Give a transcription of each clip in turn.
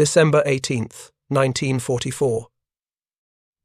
December 18, 1944.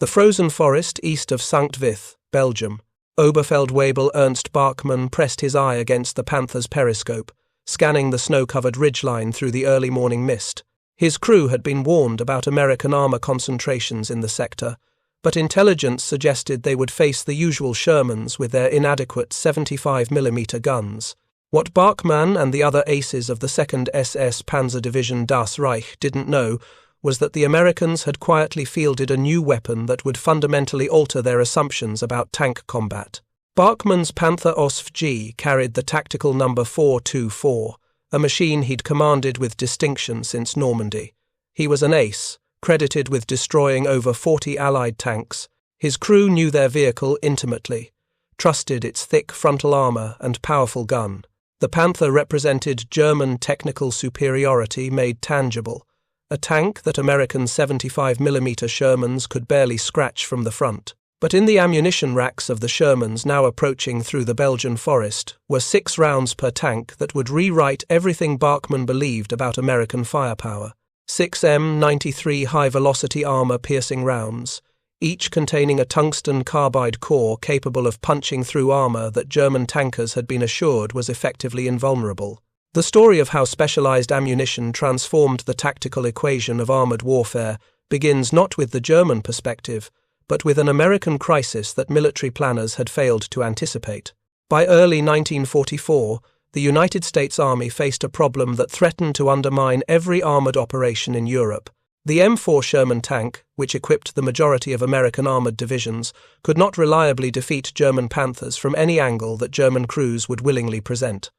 The frozen forest east of Sankt Vith, Belgium. Oberfeldwebel Ernst Barkmann pressed his eye against the Panther's periscope, scanning the snow-covered ridgeline through the early morning mist. His crew had been warned about American armor concentrations in the sector, but intelligence suggested they would face the usual Shermans with their inadequate 75mm guns. What Barkmann and the other aces of the 2nd SS Panzer Division das Reich didn't know was that the Americans had quietly fielded a new weapon that would fundamentally alter their assumptions about tank combat. Barkmann's Panther OSV-G carried the tactical number 424, a machine he'd commanded with distinction since Normandy. He was an ace, credited with destroying over 40 Allied tanks. His crew knew their vehicle intimately, trusted its thick frontal armor and powerful gun. The Panther represented German technical superiority made tangible, a tank that American 75mm Shermans could barely scratch from the front. But in the ammunition racks of the Shermans now approaching through the Belgian forest were 6 rounds per tank that would rewrite everything Barkmann believed about American firepower. 6 M93 high-velocity armor-piercing rounds, each containing a tungsten-carbide core capable of punching through armor that German tankers had been assured was effectively invulnerable. The story of how specialized ammunition transformed the tactical equation of armored warfare begins not with the German perspective, but with an American crisis that military planners had failed to anticipate. By early 1944, the United States Army faced a problem that threatened to undermine every armored operation in Europe. The M4 Sherman tank, which equipped the majority of American armored divisions, could not reliably defeat German Panthers from any angle that German crews would willingly present.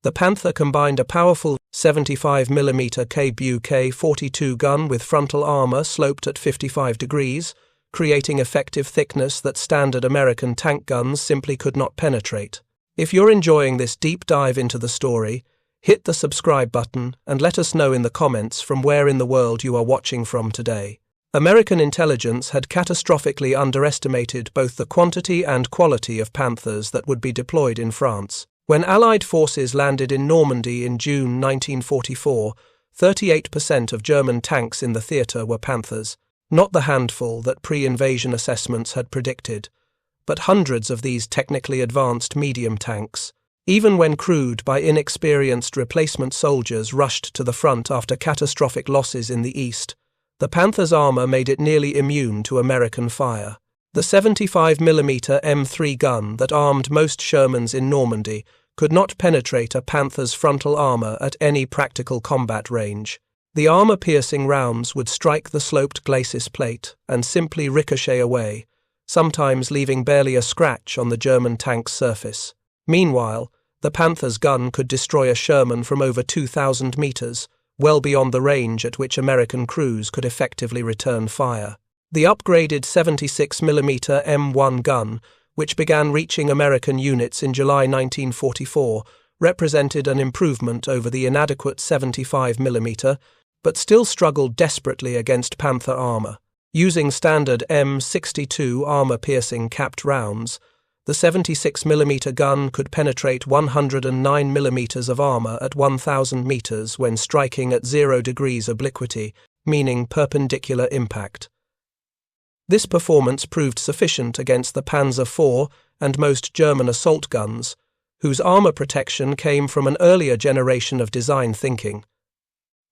The Panther combined a powerful 75mm KBUK-42 gun with frontal armor sloped at 55 degrees, creating effective thickness that standard American tank guns simply could not penetrate. If you're enjoying this deep dive into the story, hit the subscribe button and let us know in the comments from where in the world you are watching from today. American intelligence had catastrophically underestimated both the quantity and quality of Panthers that would be deployed in France. When Allied forces landed in Normandy in June 1944, 38% of German tanks in the theatre were Panthers, not the handful that pre-invasion assessments had predicted, but hundreds of these technically advanced medium tanks. Even when crewed by inexperienced replacement soldiers rushed to the front after catastrophic losses in the east, the Panther's armor made it nearly immune to American fire. The 75mm M3 gun that armed most Shermans in Normandy could not penetrate a Panther's frontal armor at any practical combat range. The armor-piercing rounds would strike the sloped glacis plate and simply ricochet away, sometimes leaving barely a scratch on the German tank's surface. Meanwhile, the Panther's gun could destroy a Sherman from over 2,000 meters, well beyond the range at which American crews could effectively return fire. The upgraded 76mm M1 gun, which began reaching American units in July 1944, represented an improvement over the inadequate 75mm, but still struggled desperately against Panther armor. Using standard M62 armor-piercing capped rounds, the 76mm gun could penetrate 109mm of armor at 1,000 meters when striking at 0 degrees obliquity, meaning perpendicular impact. This performance proved sufficient against the Panzer IV and most German assault guns, whose armor protection came from an earlier generation of design thinking.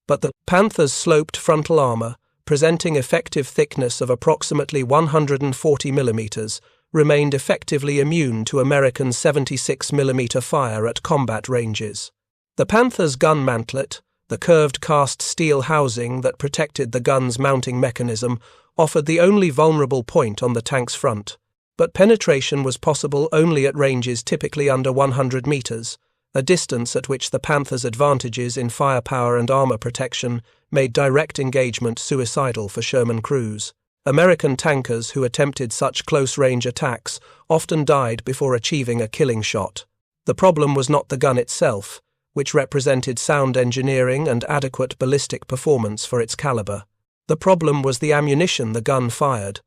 But the Panther's sloped frontal armor, presenting effective thickness of approximately 140mm, remained effectively immune to American 76mm fire at combat ranges. The Panther's gun mantlet, the curved cast steel housing that protected the gun's mounting mechanism, offered the only vulnerable point on the tank's front. But penetration was possible only at ranges typically under 100 meters, a distance at which the Panther's advantages in firepower and armor protection made direct engagement suicidal for Sherman crews. American tankers who attempted such close-range attacks often died before achieving a killing shot. The problem was not the gun itself, which represented sound engineering and adequate ballistic performance for its caliber. The problem was the ammunition the gun fired,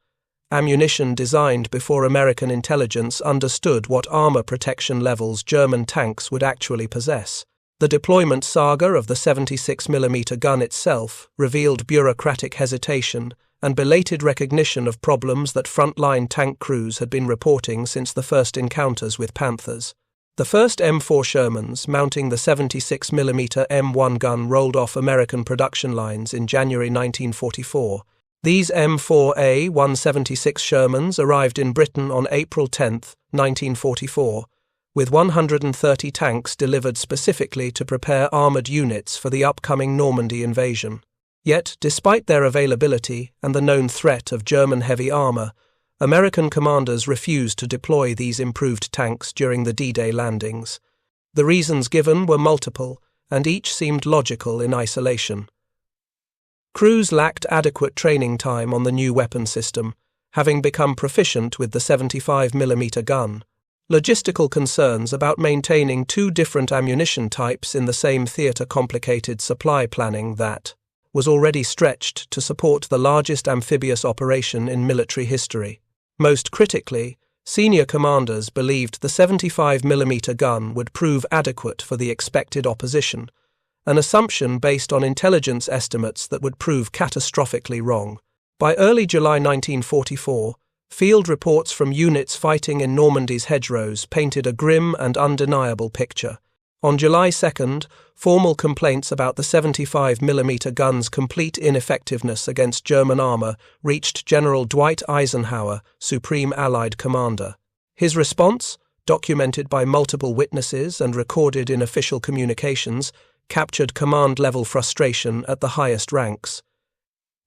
ammunition designed before American intelligence understood what armor protection levels German tanks would actually possess. The deployment saga of the 76mm gun itself revealed bureaucratic hesitation and belated recognition of problems that frontline tank crews had been reporting since the first encounters with Panthers. The first M4 Shermans mounting the 76mm M1 gun rolled off American production lines in January 1944. These M4A 176 Shermans arrived in Britain on April 10, 1944, with 130 tanks delivered specifically to prepare armoured units for the upcoming Normandy invasion. Yet, despite their availability and the known threat of German heavy armour, American commanders refused to deploy these improved tanks during the D-Day landings. The reasons given were multiple, and each seemed logical in isolation. Crews lacked adequate training time on the new weapon system, having become proficient with the 75mm gun. Logistical concerns about maintaining two different ammunition types in the same theatre complicated supply planning that was already stretched to support the largest amphibious operation in military history. Most critically, senior commanders believed the 75mm gun would prove adequate for the expected opposition, an assumption based on intelligence estimates that would prove catastrophically wrong. By early July 1944, field reports from units fighting in Normandy's hedgerows painted a grim and undeniable picture. On July 2nd, formal complaints about the 75mm gun's complete ineffectiveness against German armour reached General Dwight Eisenhower, Supreme Allied Commander. His response, documented by multiple witnesses and recorded in official communications, captured command-level frustration at the highest ranks.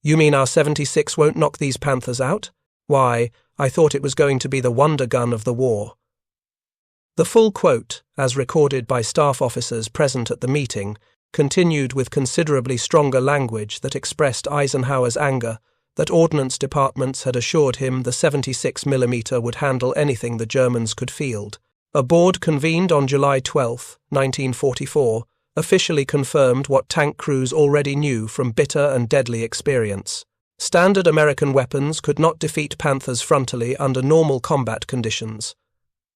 "You mean our 76 won't knock these Panthers out? Why, I thought it was going to be the wonder gun of the war." The full quote, as recorded by staff officers present at the meeting, continued with considerably stronger language that expressed Eisenhower's anger that ordnance departments had assured him the 76mm would handle anything the Germans could field. A board convened on July 12, 1944, officially confirmed what tank crews already knew from bitter and deadly experience. Standard American weapons could not defeat Panthers frontally under normal combat conditions.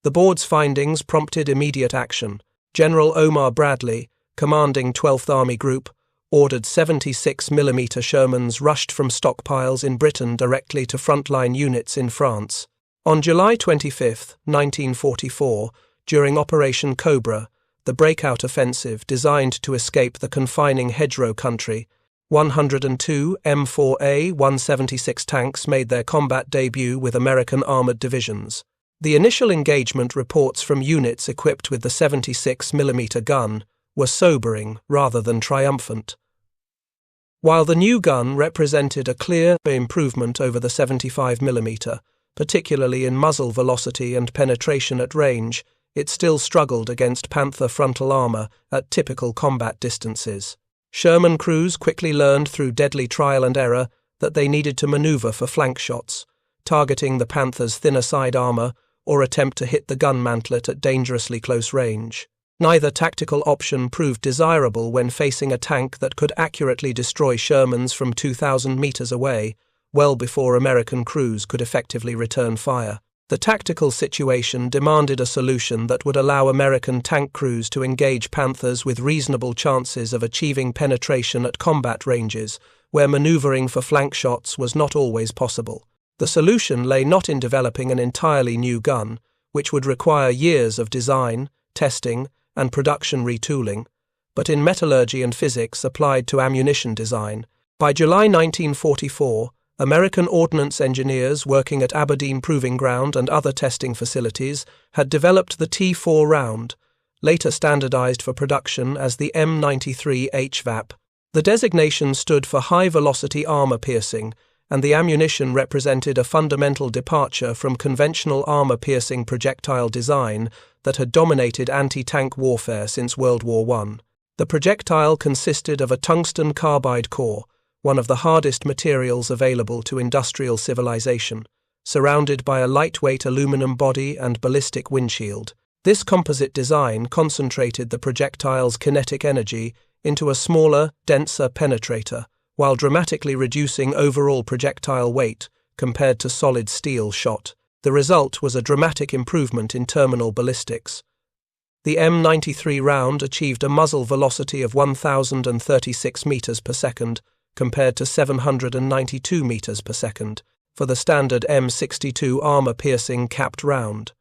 The board's findings prompted immediate action. General Omar Bradley, commanding 12th Army Group, ordered 76mm Shermans rushed from stockpiles in Britain directly to frontline units in France. On July 25, 1944, during Operation Cobra, the breakout offensive designed to escape the confining hedgerow country, 102 M4A 176 tanks made their combat debut with American armoured divisions. The initial engagement reports from units equipped with the 76mm gun were sobering rather than triumphant. While the new gun represented a clear improvement over the 75mm, particularly in muzzle velocity and penetration at range, it still struggled against Panther frontal armour at typical combat distances. Sherman crews quickly learned through deadly trial and error that they needed to manoeuvre for flank shots, targeting the Panther's thinner side armour or attempt to hit the gun mantlet at dangerously close range. Neither tactical option proved desirable when facing a tank that could accurately destroy Shermans from 2,000 meters away, well before American crews could effectively return fire. The tactical situation demanded a solution that would allow American tank crews to engage Panthers with reasonable chances of achieving penetration at combat ranges, where maneuvering for flank shots was not always possible. The solution lay not in developing an entirely new gun, which would require years of design, testing, and production retooling, but in metallurgy and physics applied to ammunition design. By July 1944, American ordnance engineers working at Aberdeen Proving Ground and other testing facilities had developed the T4 round, later standardized for production as the M93 HVAP. The designation stood for high-velocity armor piercing, and the ammunition represented a fundamental departure from conventional armor-piercing projectile design that had dominated anti-tank warfare since World War I. The projectile consisted of a tungsten-carbide core, one of the hardest materials available to industrial civilization, surrounded by a lightweight aluminum body and ballistic windshield. This composite design concentrated the projectile's kinetic energy into a smaller, denser penetrator, while dramatically reducing overall projectile weight compared to solid steel shot. The result was a dramatic improvement in terminal ballistics. The M93 round achieved a muzzle velocity of 1,036 meters per second compared to 792 meters per second for the standard M62 armor-piercing capped round.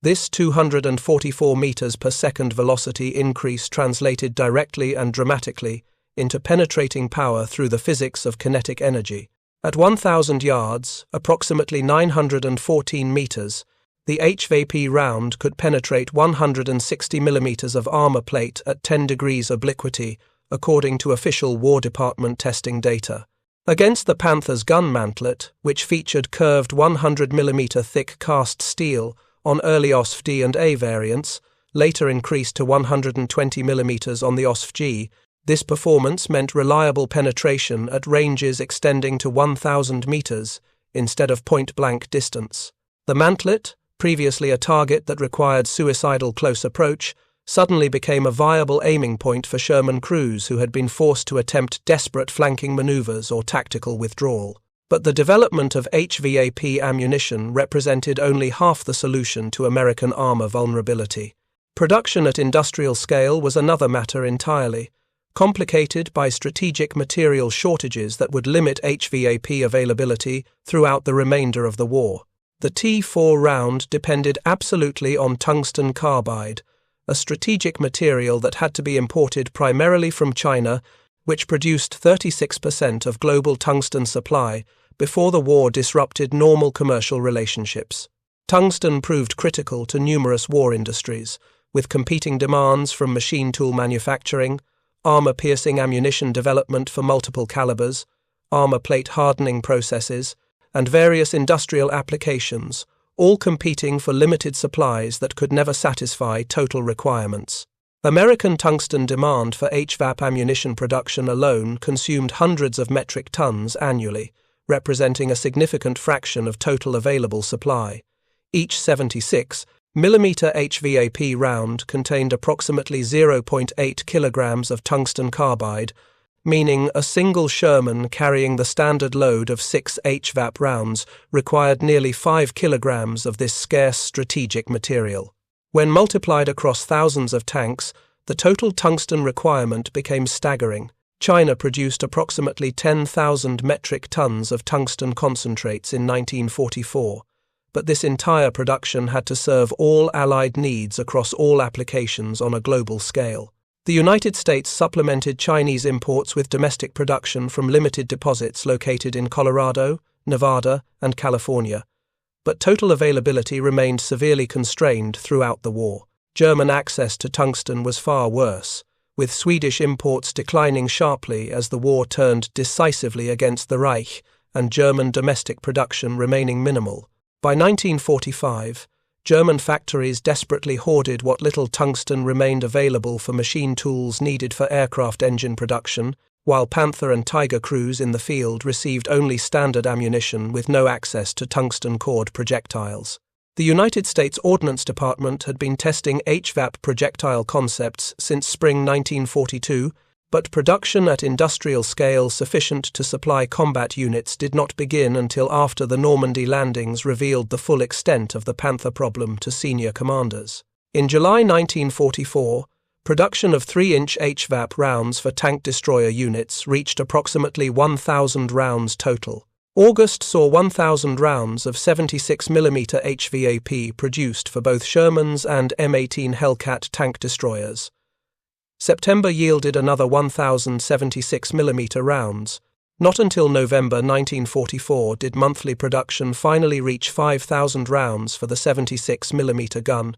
This 244 meters per second velocity increase translated directly and dramatically into penetrating power through the physics of kinetic energy. At 1,000 yards, approximately 914 meters, the HVAP round could penetrate 160 millimeters of armor plate at 10 degrees obliquity, according to official War Department testing data. Against the Panther's gun mantlet, which featured curved 100mm thick cast steel on early OSF-D and A variants, later increased to 120mm on the OSF-G, this performance meant reliable penetration at ranges extending to 1,000 meters instead of point-blank distance. The mantlet, previously a target that required suicidal close approach, suddenly became a viable aiming point for Sherman crews who had been forced to attempt desperate flanking maneuvers or tactical withdrawal. But the development of HVAP ammunition represented only half the solution to American armor vulnerability. Production at industrial scale was another matter entirely, complicated by strategic material shortages that would limit HVAP availability throughout the remainder of the war. The T4 round depended absolutely on tungsten-carbide, a strategic material that had to be imported primarily from China, which produced 36% of global tungsten supply before the war disrupted normal commercial relationships. Tungsten proved critical to numerous war industries, with competing demands from machine tool manufacturing, armor-piercing ammunition development for multiple calibers, armor plate hardening processes, and various industrial applications, all competing for limited supplies that could never satisfy total requirements. American tungsten demand for HVAP ammunition production alone consumed hundreds of metric tons annually, representing a significant fraction of total available supply. Each 76mm HVAP round contained approximately 0.8 kilograms of tungsten carbide, meaning a single Sherman carrying the standard load of 6 HVAP rounds required nearly 5 kilograms of this scarce strategic material. When multiplied across thousands of tanks, the total tungsten requirement became staggering. China produced approximately 10,000 metric tons of tungsten concentrates in 1944, but this entire production had to serve all Allied needs across all applications on a global scale. The United States supplemented Chinese imports with domestic production from limited deposits located in Colorado, Nevada, and California, but total availability remained severely constrained throughout the war. German access to tungsten was far worse, with Swedish imports declining sharply as the war turned decisively against the Reich and German domestic production remaining minimal. By 1945, German factories desperately hoarded what little tungsten remained available for machine tools needed for aircraft engine production, while Panther and Tiger crews in the field received only standard ammunition with no access to tungsten-cored projectiles. The United States Ordnance Department had been testing HVAP projectile concepts since spring 1942, but production at industrial scale sufficient to supply combat units did not begin until after the Normandy landings revealed the full extent of the Panther problem to senior commanders. In July 1944, production of 3-inch HVAP rounds for tank destroyer units reached approximately 1,000 rounds total. August saw 1,000 rounds of 76mm HVAP produced for both Shermans and M18 Hellcat tank destroyers. September yielded another 1,076mm rounds. Not until November 1944 did monthly production finally reach 5,000 rounds for the 76mm gun,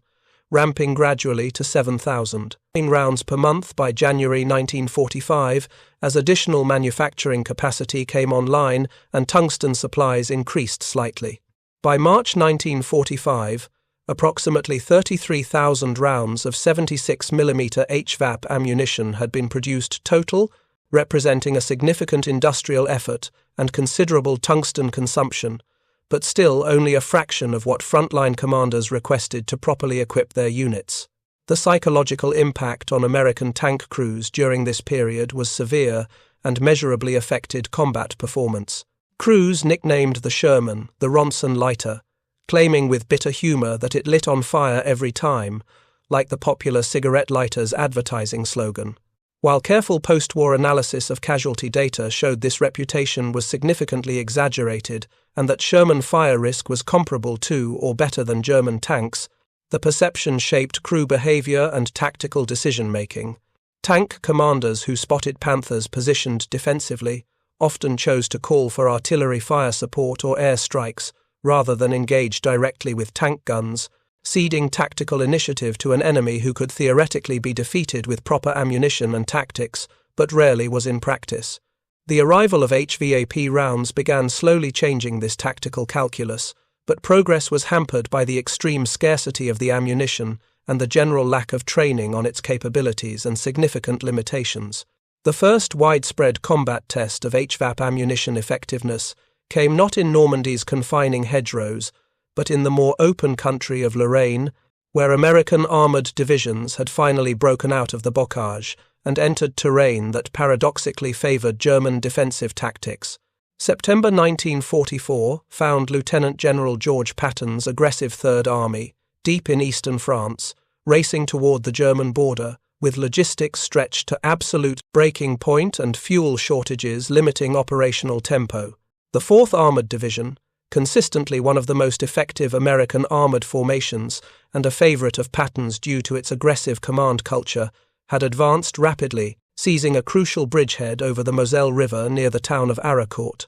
ramping gradually to 7,000 rounds per month by January 1945 as additional manufacturing capacity came online and tungsten supplies increased slightly. By March 1945, approximately 33,000 rounds of 76mm HVAP ammunition had been produced total, representing a significant industrial effort and considerable tungsten consumption, but still only a fraction of what frontline commanders requested to properly equip their units. The psychological impact on American tank crews during this period was severe and measurably affected combat performance. Crews nicknamed the Sherman the Ronson lighter, claiming with bitter humor that it lit on fire every time, like the popular cigarette lighter's advertising slogan. While careful post-war analysis of casualty data showed this reputation was significantly exaggerated and that Sherman fire risk was comparable to or better than German tanks, the perception shaped crew behavior and tactical decision-making. Tank commanders who spotted Panthers positioned defensively often chose to call for artillery fire support or air strikes rather than engage directly with tank guns, ceding tactical initiative to an enemy who could theoretically be defeated with proper ammunition and tactics, but rarely was in practice. The arrival of HVAP rounds began slowly changing this tactical calculus, but progress was hampered by the extreme scarcity of the ammunition and the general lack of training on its capabilities and significant limitations. The first widespread combat test of HVAP ammunition effectiveness came not in Normandy's confining hedgerows, but in the more open country of Lorraine, where American armoured divisions had finally broken out of the bocage and entered terrain that paradoxically favoured German defensive tactics. September 1944 found Lieutenant General George Patton's aggressive Third Army, deep in eastern France, racing toward the German border, with logistics stretched to absolute breaking point and fuel shortages limiting operational tempo. The 4th Armoured Division, consistently one of the most effective American armoured formations and a favourite of Patton's due to its aggressive command culture, had advanced rapidly, seizing a crucial bridgehead over the Moselle River near the town of Arracourt.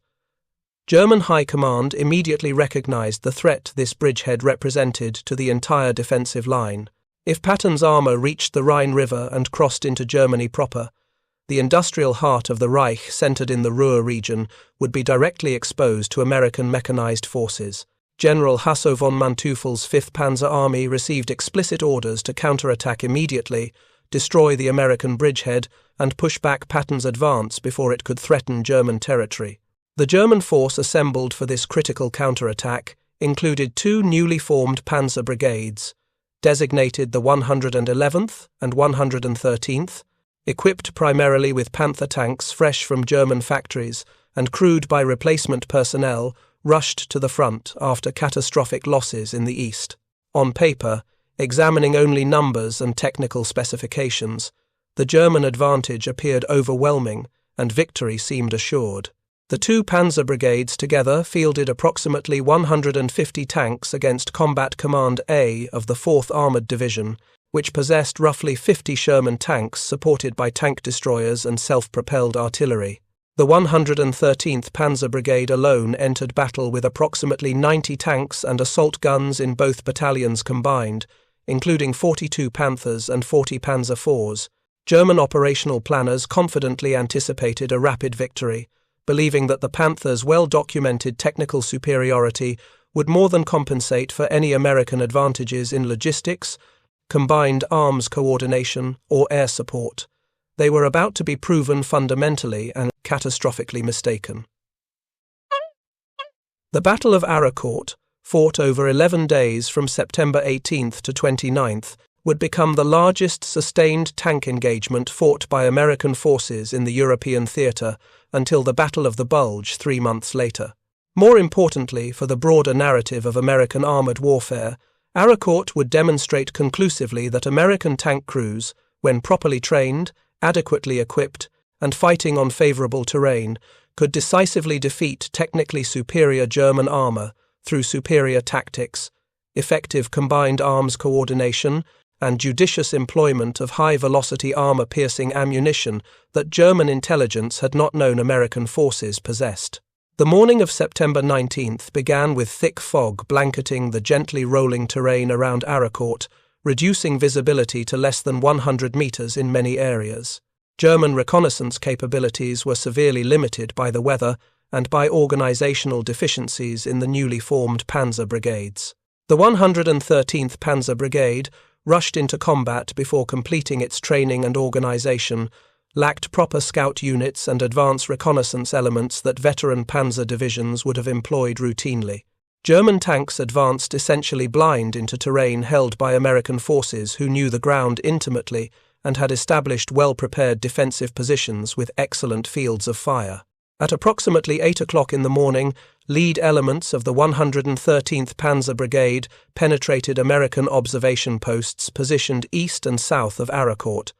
German High Command immediately recognised the threat this bridgehead represented to the entire defensive line. If Patton's armour reached the Rhine River and crossed into Germany proper, the industrial heart of the Reich, centred in the Ruhr region, would be directly exposed to American mechanized forces. General Hasso von Manteuffel's 5th Panzer Army received explicit orders to counterattack immediately, destroy the American bridgehead, and push back Patton's advance before it could threaten German territory. The German force assembled for this critical counterattack included 2 newly formed Panzer brigades, designated the 111th and 113th, equipped primarily with Panther tanks fresh from German factories and crewed by replacement personnel, rushed to the front after catastrophic losses in the east. On paper, examining only numbers and technical specifications, the German advantage appeared overwhelming and victory seemed assured. The 2 Panzer brigades together fielded approximately 150 tanks against Combat Command A of the 4th Armoured Division, which possessed roughly 50 Sherman tanks supported by tank destroyers and self-propelled artillery. The 113th Panzer Brigade alone entered battle with approximately 90 tanks and assault guns in both battalions combined, including 42 Panthers and 40 Panzer IVs. German operational planners confidently anticipated a rapid victory, believing that the Panthers' well-documented technical superiority would more than compensate for any American advantages in logistics, combined arms coordination, or air support. They were about to be proven fundamentally and catastrophically mistaken. The Battle of Arracourt, fought over 11 days from September 18th to 29th, would become the largest sustained tank engagement fought by American forces in the European theatre until the Battle of the Bulge 3 months later. More importantly for the broader narrative of American armoured warfare, Arracourt would demonstrate conclusively that American tank crews, when properly trained, adequately equipped, and fighting on favourable terrain, could decisively defeat technically superior German armour through superior tactics, effective combined arms coordination, and judicious employment of high-velocity armour-piercing ammunition that German intelligence had not known American forces possessed. The morning of September 19th began with thick fog blanketing the gently rolling terrain around Arracourt, reducing visibility to less than 100 metres in many areas. German reconnaissance capabilities were severely limited by the weather and by organisational deficiencies in the newly formed Panzer brigades. The 113th Panzer Brigade, rushed into combat before completing its training and organisation, lacked proper scout units and advance reconnaissance elements that veteran panzer divisions would have employed routinely. German tanks advanced essentially blind into terrain held by American forces who knew the ground intimately and had established well-prepared defensive positions with excellent fields of fire. At approximately 8 o'clock in the morning, lead elements of the 113th Panzer Brigade penetrated American observation posts positioned east and south of Arracourt.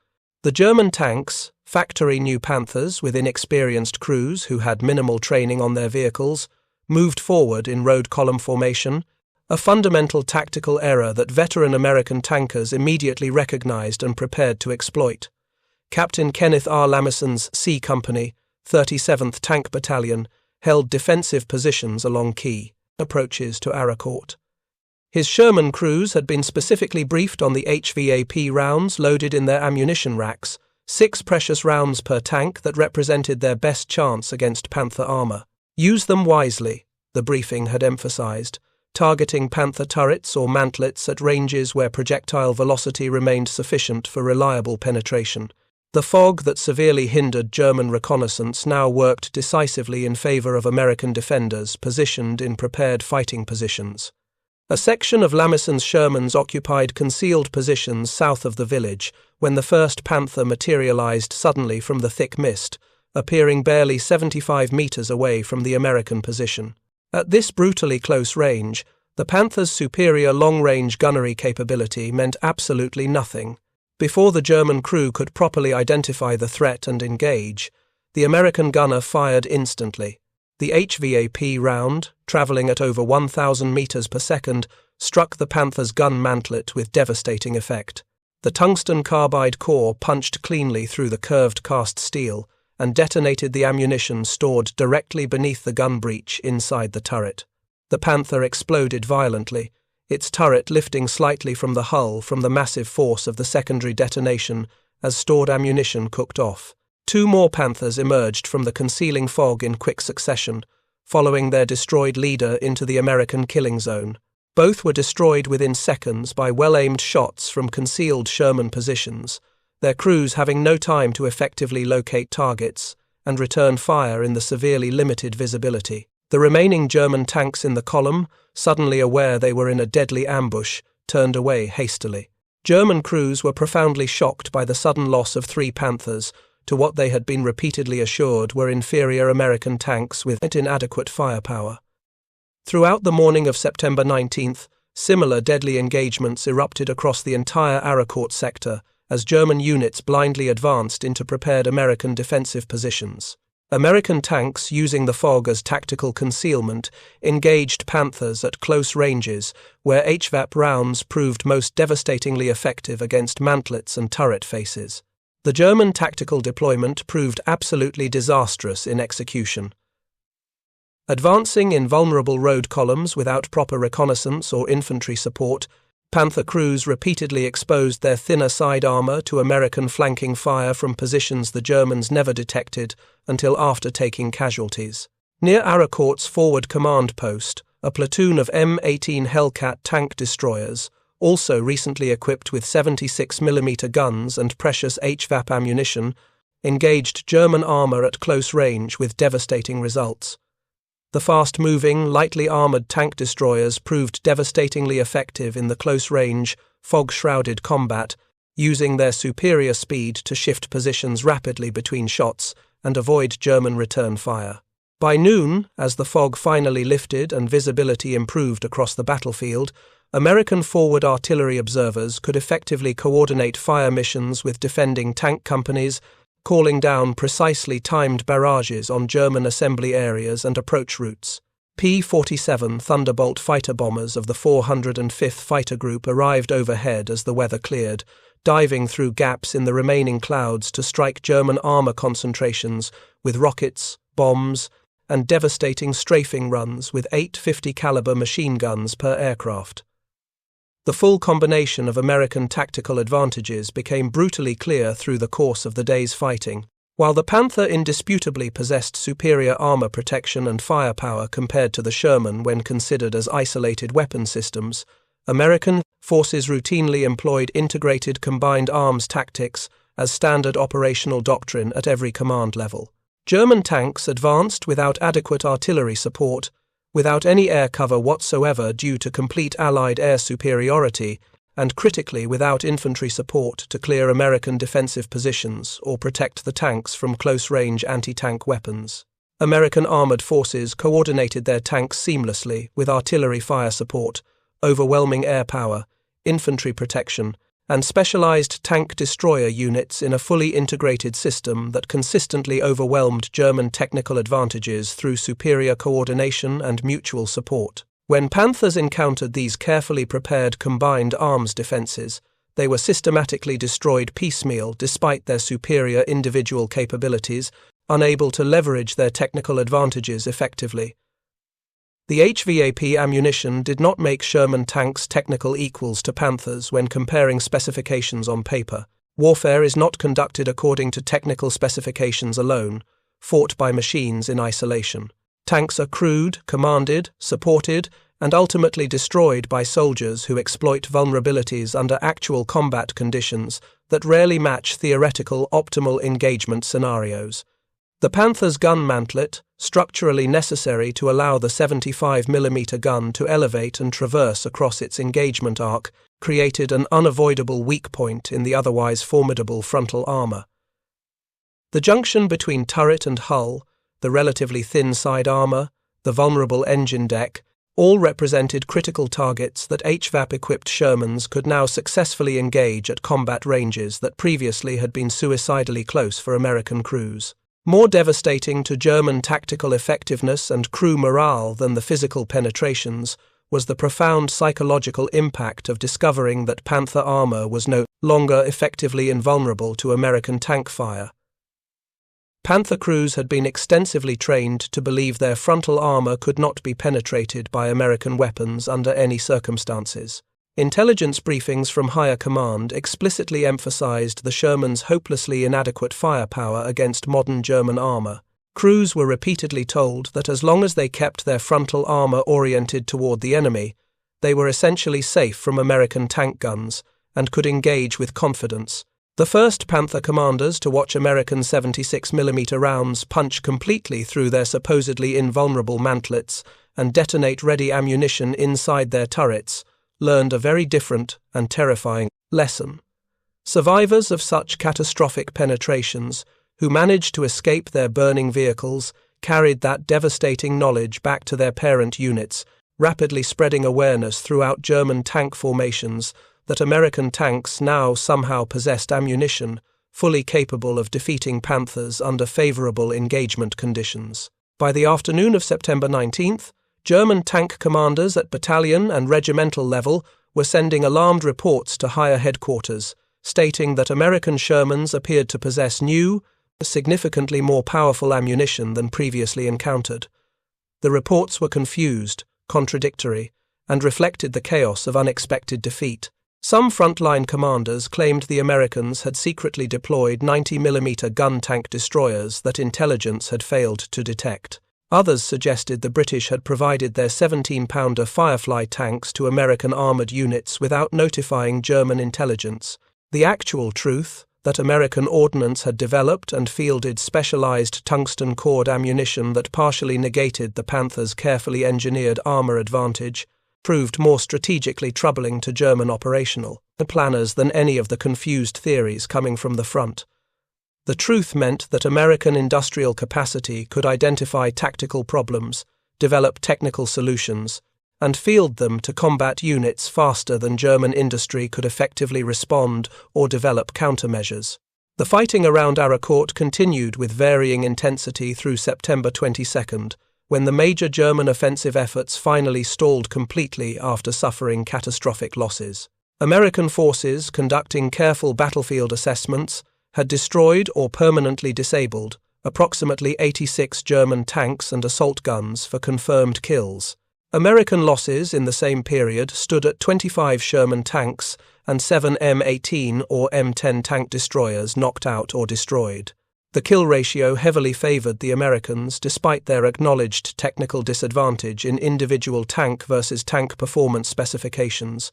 The German tanks, factory new Panthers with inexperienced crews who had minimal training on their vehicles, moved forward in road column formation, a fundamental tactical error that veteran American tankers immediately recognized and prepared to exploit. Captain Kenneth R. Lamison's C Company, 37th Tank Battalion, held defensive positions along key approaches to Arracourt. His Sherman crews had been specifically briefed on the HVAP rounds loaded in their ammunition racks, 6 precious rounds per tank that represented their best chance against Panther armor. Use them wisely, the briefing had emphasized, targeting Panther turrets or mantlets at ranges where projectile velocity remained sufficient for reliable penetration. The fog that severely hindered German reconnaissance now worked decisively in favor of American defenders positioned in prepared fighting positions. A section of Lamison's Shermans occupied concealed positions south of the village when the first Panther materialized suddenly from the thick mist, appearing barely 75 meters away from the American position. At this brutally close range, the Panther's superior long-range gunnery capability meant absolutely nothing. Before the German crew could properly identify the threat and engage, the American gunner fired instantly. The HVAP round, traveling at over 1,000 meters per second, struck the Panther's gun mantlet with devastating effect. The tungsten-carbide core punched cleanly through the curved cast steel and detonated the ammunition stored directly beneath the gun breech inside the turret. The Panther exploded violently, its turret lifting slightly from the hull from the massive force of the secondary detonation as stored ammunition cooked off. 2 more Panthers emerged from the concealing fog in quick succession, following their destroyed leader into the American killing zone. Both were destroyed within seconds by well-aimed shots from concealed Sherman positions, their crews having no time to effectively locate targets and return fire in the severely limited visibility. The remaining German tanks in the column, suddenly aware they were in a deadly ambush, turned away hastily. German crews were profoundly shocked by the sudden loss of 3 Panthers to what they had been repeatedly assured were inferior American tanks with inadequate firepower. Throughout the morning of September 19th, similar deadly engagements erupted across the entire Arracourt sector as German units blindly advanced into prepared American defensive positions. American tanks, using the fog as tactical concealment, engaged Panthers at close ranges where HVAP rounds proved most devastatingly effective against mantlets and turret faces. The German tactical deployment proved absolutely disastrous in execution. Advancing in vulnerable road columns without proper reconnaissance or infantry support, Panther crews repeatedly exposed their thinner side armor to American flanking fire from positions the Germans never detected until after taking casualties. Near Arracourt's forward command post, a platoon of M18 Hellcat tank destroyers, also recently equipped with 76mm guns and precious HVAP ammunition, engaged German armor at close range with devastating results. The fast-moving, lightly armored tank destroyers proved devastatingly effective in the close-range, fog-shrouded combat, using their superior speed to shift positions rapidly between shots and avoid German return fire. By noon, as the fog finally lifted and visibility improved across the battlefield, American forward artillery observers could effectively coordinate fire missions with defending tank companies, calling down precisely timed barrages on German assembly areas and approach routes. P-47 Thunderbolt fighter bombers of the 405th Fighter Group arrived overhead as the weather cleared, diving through gaps in the remaining clouds to strike German armor concentrations with rockets, bombs, and devastating strafing runs with 8 50-caliber machine guns per aircraft. The full combination of American tactical advantages became brutally clear through the course of the day's fighting. While the Panther indisputably possessed superior armor protection and firepower compared to the Sherman when considered as isolated weapon systems, American forces routinely employed integrated combined arms tactics as standard operational doctrine at every command level. German tanks advanced without adequate artillery support, without any air cover whatsoever due to complete Allied air superiority, and critically without infantry support to clear American defensive positions or protect the tanks from close-range anti-tank weapons. American armored forces coordinated their tanks seamlessly with artillery fire support, overwhelming air power, infantry protection, and specialized tank destroyer units in a fully integrated system that consistently overwhelmed German technical advantages through superior coordination and mutual support. When Panthers encountered these carefully prepared combined arms defenses, they were systematically destroyed piecemeal despite their superior individual capabilities, unable to leverage their technical advantages effectively. The HVAP ammunition did not make Sherman tanks technical equals to Panthers when comparing specifications on paper. Warfare is not conducted according to technical specifications alone, fought by machines in isolation. Tanks are crewed, commanded, supported, and ultimately destroyed by soldiers who exploit vulnerabilities under actual combat conditions that rarely match theoretical optimal engagement scenarios. The Panther's gun mantlet, structurally necessary to allow the 75mm gun to elevate and traverse across its engagement arc, created an unavoidable weak point in the otherwise formidable frontal armor. The junction between turret and hull, the relatively thin side armor, the vulnerable engine deck, all represented critical targets that HVAP-equipped Shermans could now successfully engage at combat ranges that previously had been suicidally close for American crews. More devastating to German tactical effectiveness and crew morale than the physical penetrations was the profound psychological impact of discovering that Panther armor was no longer effectively invulnerable to American tank fire. Panther crews had been extensively trained to believe their frontal armor could not be penetrated by American weapons under any circumstances. Intelligence briefings from higher command explicitly emphasized the Shermans' hopelessly inadequate firepower against modern German armor. Crews were repeatedly told that as long as they kept their frontal armor oriented toward the enemy, they were essentially safe from American tank guns and could engage with confidence. The first Panther commanders to watch American 76mm rounds punch completely through their supposedly invulnerable mantlets and detonate ready ammunition inside their turrets learned a very different and terrifying lesson. Survivors of such catastrophic penetrations, who managed to escape their burning vehicles, carried that devastating knowledge back to their parent units, rapidly spreading awareness throughout German tank formations that American tanks now somehow possessed ammunition fully capable of defeating Panthers under favorable engagement conditions. By the afternoon of September 19th, German tank commanders at battalion and regimental level were sending alarmed reports to higher headquarters, stating that American Shermans appeared to possess new, significantly more powerful ammunition than previously encountered. The reports were confused, contradictory, and reflected the chaos of unexpected defeat. Some frontline commanders claimed the Americans had secretly deployed 90mm gun tank destroyers that intelligence had failed to detect. Others suggested the British had provided their 17-pounder Firefly tanks to American armoured units without notifying German intelligence. The actual truth, that American ordnance had developed and fielded specialized tungsten-core ammunition that partially negated the Panthers' carefully engineered armour advantage, proved more strategically troubling to German operational planners than any of the confused theories coming from the front. The truth meant that American industrial capacity could identify tactical problems, develop technical solutions, and field them to combat units faster than German industry could effectively respond or develop countermeasures. The fighting around Arracourt continued with varying intensity through September 22nd, when the major German offensive efforts finally stalled completely after suffering catastrophic losses. American forces, conducting careful battlefield assessments, had destroyed or permanently disabled approximately 86 German tanks and assault guns for confirmed kills. American losses in the same period stood at 25 Sherman tanks and 7 M18 or M10 tank destroyers knocked out or destroyed. The kill ratio heavily favored the Americans despite their acknowledged technical disadvantage in individual tank versus tank performance specifications,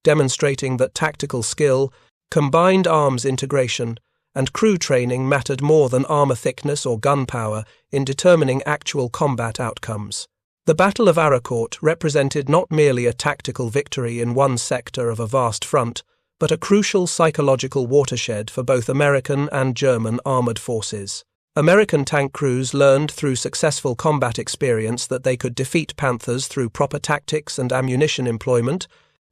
demonstrating that tactical skill, combined arms integration, and crew training mattered more than armor thickness or gun power in determining actual combat outcomes. The Battle of Arracourt represented not merely a tactical victory in one sector of a vast front, but a crucial psychological watershed for both American and German armored forces. American tank crews learned through successful combat experience that they could defeat Panthers through proper tactics and ammunition employment,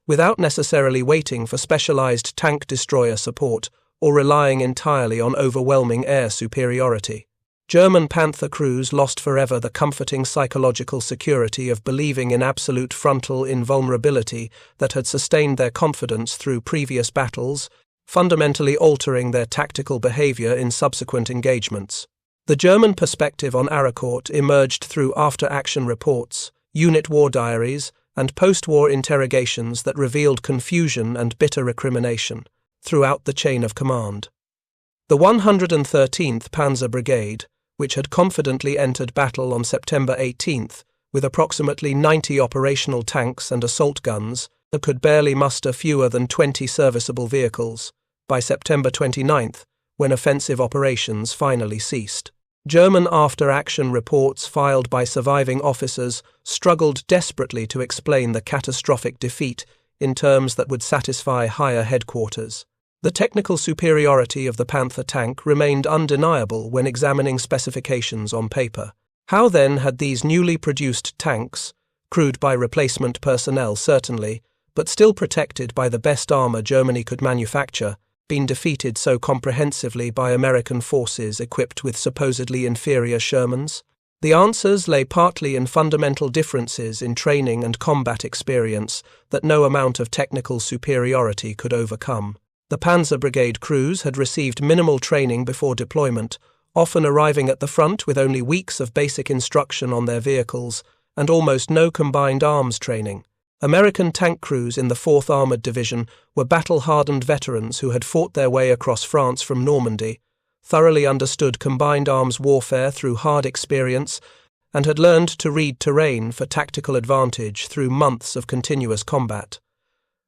without necessarily waiting for specialized tank destroyer support or relying entirely on overwhelming air superiority. German Panther crews lost forever the comforting psychological security of believing in absolute frontal invulnerability that had sustained their confidence through previous battles, fundamentally altering their tactical behavior in subsequent engagements. The German perspective on Arracourt emerged through after-action reports, unit war diaries, and post-war interrogations that revealed confusion and bitter recrimination throughout the chain of command. The 113th Panzer Brigade, which had confidently entered battle on September 18th, with approximately 90 operational tanks and assault guns, could barely muster fewer than 20 serviceable vehicles by September 29th, when offensive operations finally ceased. German after-action reports filed by surviving officers struggled desperately to explain the catastrophic defeat in terms that would satisfy higher headquarters. The technical superiority of the Panther tank remained undeniable when examining specifications on paper. How then had these newly produced tanks, crewed by replacement personnel certainly, but still protected by the best armor Germany could manufacture, been defeated so comprehensively by American forces equipped with supposedly inferior Shermans? The answers lay partly in fundamental differences in training and combat experience that no amount of technical superiority could overcome. The Panzer Brigade crews had received minimal training before deployment, often arriving at the front with only weeks of basic instruction on their vehicles and almost no combined arms training. American tank crews in the 4th Armored Division were battle-hardened veterans who had fought their way across France from Normandy, thoroughly understood combined arms warfare through hard experience, and had learned to read terrain for tactical advantage through months of continuous combat.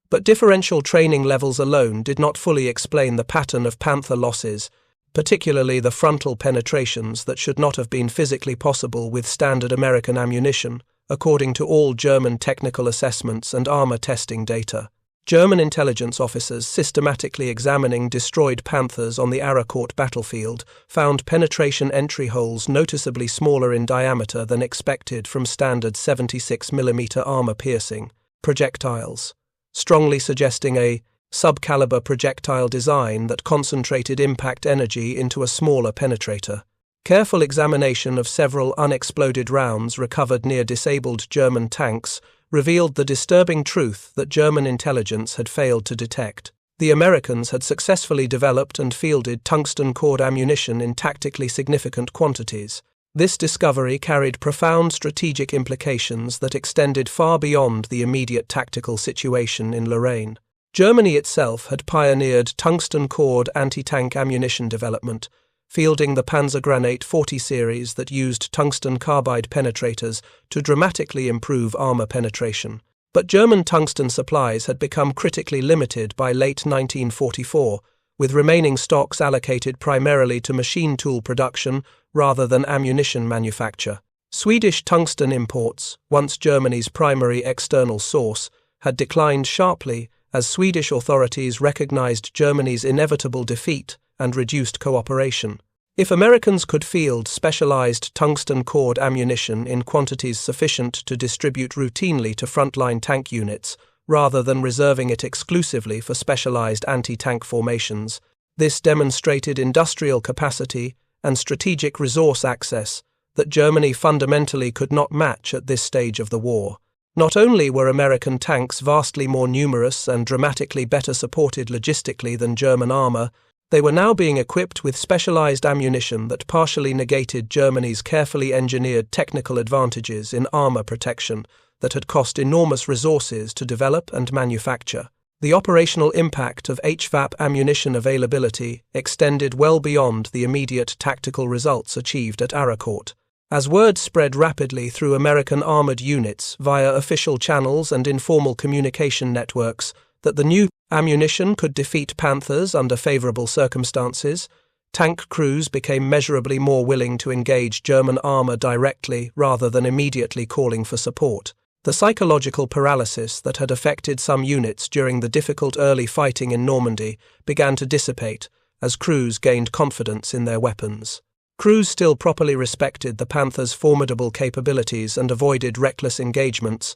But differential training levels alone did not fully explain the pattern of Panther losses, particularly the frontal penetrations that should not have been physically possible with standard American ammunition, according to all German technical assessments and armor testing data. German intelligence officers systematically examining destroyed Panthers on the Arracourt battlefield found penetration entry holes noticeably smaller in diameter than expected from standard 76mm armor-piercing projectiles, strongly suggesting a subcaliber projectile design that concentrated impact energy into a smaller penetrator. Careful examination of several unexploded rounds recovered near disabled German tanks revealed the disturbing truth that German intelligence had failed to detect. The Americans had successfully developed and fielded tungsten-core ammunition in tactically significant quantities. This discovery carried profound strategic implications that extended far beyond the immediate tactical situation in Lorraine. Germany itself had pioneered tungsten-core anti-tank ammunition development, fielding the Panzer Granate 40 series that used tungsten-carbide penetrators to dramatically improve armor penetration. But German tungsten supplies had become critically limited by late 1944, with remaining stocks allocated primarily to machine tool production rather than ammunition manufacture. Swedish tungsten imports, once Germany's primary external source, had declined sharply as Swedish authorities recognized Germany's inevitable defeat and reduced cooperation. If Americans could field specialized tungsten-core ammunition in quantities sufficient to distribute routinely to frontline tank units, rather than reserving it exclusively for specialized anti-tank formations, this demonstrated industrial capacity and strategic resource access that Germany fundamentally could not match at this stage of the war. Not only were American tanks vastly more numerous and dramatically better supported logistically than German armor, they were now being equipped with specialized ammunition that partially negated Germany's carefully engineered technical advantages in armor protection that had cost enormous resources to develop and manufacture. The operational impact of HVAP ammunition availability extended well beyond the immediate tactical results achieved at Arracourt. As word spread rapidly through American armored units via official channels and informal communication networks that the new ammunition could defeat Panthers under favorable circumstances, tank crews became measurably more willing to engage German armor directly rather than immediately calling for support. The psychological paralysis that had affected some units during the difficult early fighting in Normandy began to dissipate as crews gained confidence in their weapons. Crews still properly respected the Panthers' formidable capabilities and avoided reckless engagements,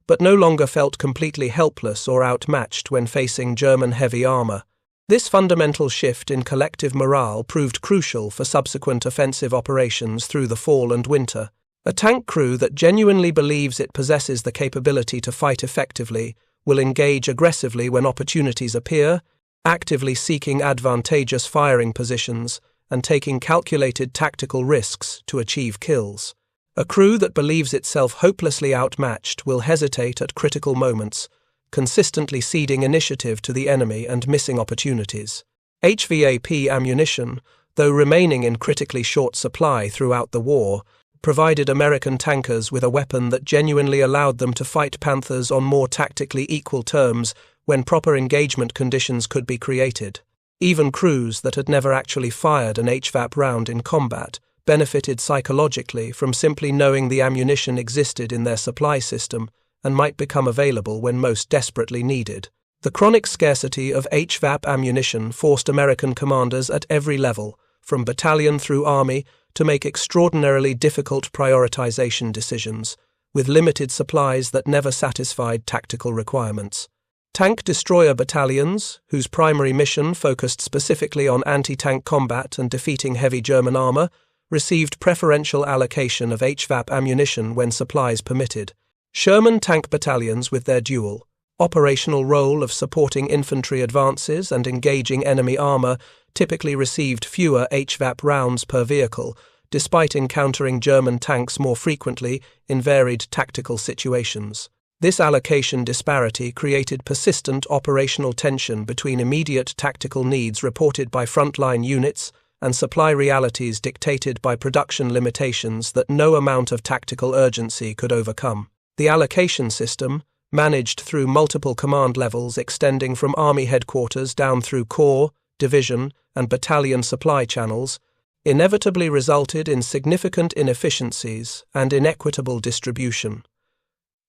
but no longer felt completely helpless or outmatched when facing German heavy armor. This fundamental shift in collective morale proved crucial for subsequent offensive operations through the fall and winter. A tank crew that genuinely believes it possesses the capability to fight effectively will engage aggressively when opportunities appear, actively seeking advantageous firing positions and taking calculated tactical risks to achieve kills. A crew that believes itself hopelessly outmatched will hesitate at critical moments, consistently ceding initiative to the enemy and missing opportunities. HVAP ammunition, though remaining in critically short supply throughout the war, provided American tankers with a weapon that genuinely allowed them to fight Panthers on more tactically equal terms when proper engagement conditions could be created. Even crews that had never actually fired an HVAP round in combat benefited psychologically from simply knowing the ammunition existed in their supply system and might become available when most desperately needed. The chronic scarcity of HVAP ammunition forced American commanders at every level, from battalion through army, to make extraordinarily difficult prioritization decisions, with limited supplies that never satisfied tactical requirements. Tank destroyer battalions, whose primary mission focused specifically on anti-tank combat and defeating heavy German armor, received preferential allocation of HVAP ammunition when supplies permitted. Sherman tank battalions, with their dual operational role of supporting infantry advances and engaging enemy armor, typically received fewer HVAP rounds per vehicle, despite encountering German tanks more frequently in varied tactical situations. This allocation disparity created persistent operational tension between immediate tactical needs reported by frontline units and supply realities dictated by production limitations that no amount of tactical urgency could overcome. The allocation system, managed through multiple command levels extending from Army headquarters down through corps, division, and battalion supply channels, inevitably resulted in significant inefficiencies and inequitable distribution.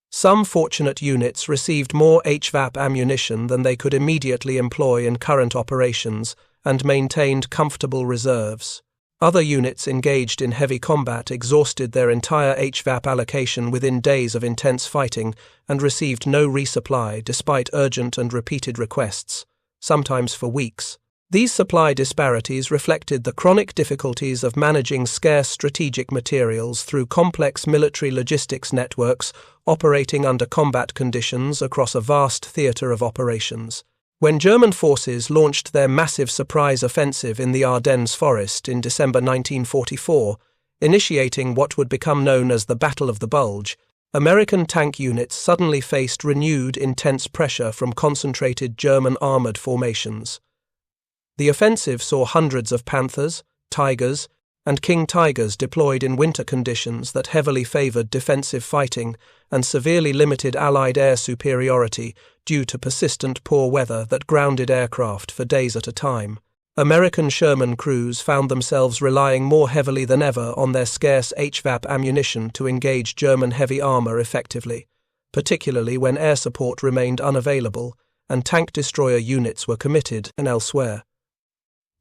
Some fortunate units received more HVAP ammunition than they could immediately employ in current operations and maintained comfortable reserves. Other units engaged in heavy combat exhausted their entire HVAP allocation within days of intense fighting and received no resupply despite urgent and repeated requests, sometimes for weeks. These supply disparities reflected the chronic difficulties of managing scarce strategic materials through complex military logistics networks operating under combat conditions across a vast theatre of operations. When German forces launched their massive surprise offensive in the Ardennes forest in December 1944, initiating what would become known as the Battle of the Bulge, American tank units suddenly faced renewed intense pressure from concentrated German armoured formations. The offensive saw hundreds of Panthers, Tigers, and King Tigers deployed in winter conditions that heavily favoured defensive fighting and severely limited Allied air superiority due to persistent poor weather that grounded aircraft for days at a time. American Sherman crews found themselves relying more heavily than ever on their scarce HVAP ammunition to engage German heavy armour effectively, particularly when air support remained unavailable and tank destroyer units were committed and elsewhere.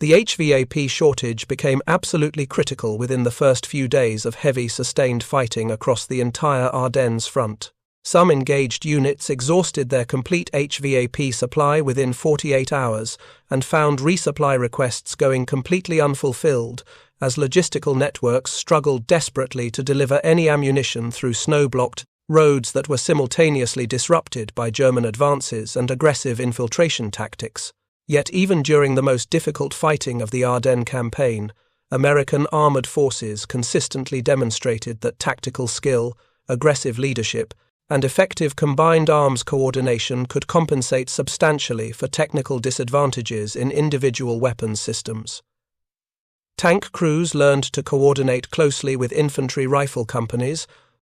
The HVAP shortage became absolutely critical within the first few days of heavy sustained fighting across the entire Ardennes front. Some engaged units exhausted their complete HVAP supply within 48 hours and found resupply requests going completely unfulfilled as logistical networks struggled desperately to deliver any ammunition through snow-blocked roads that were simultaneously disrupted by German advances and aggressive infiltration tactics. Yet even during the most difficult fighting of the Ardennes campaign, American armoured forces consistently demonstrated that tactical skill, aggressive leadership, and effective combined arms coordination could compensate substantially for technical disadvantages in individual weapons systems. Tank crews learned to coordinate closely with infantry rifle companies,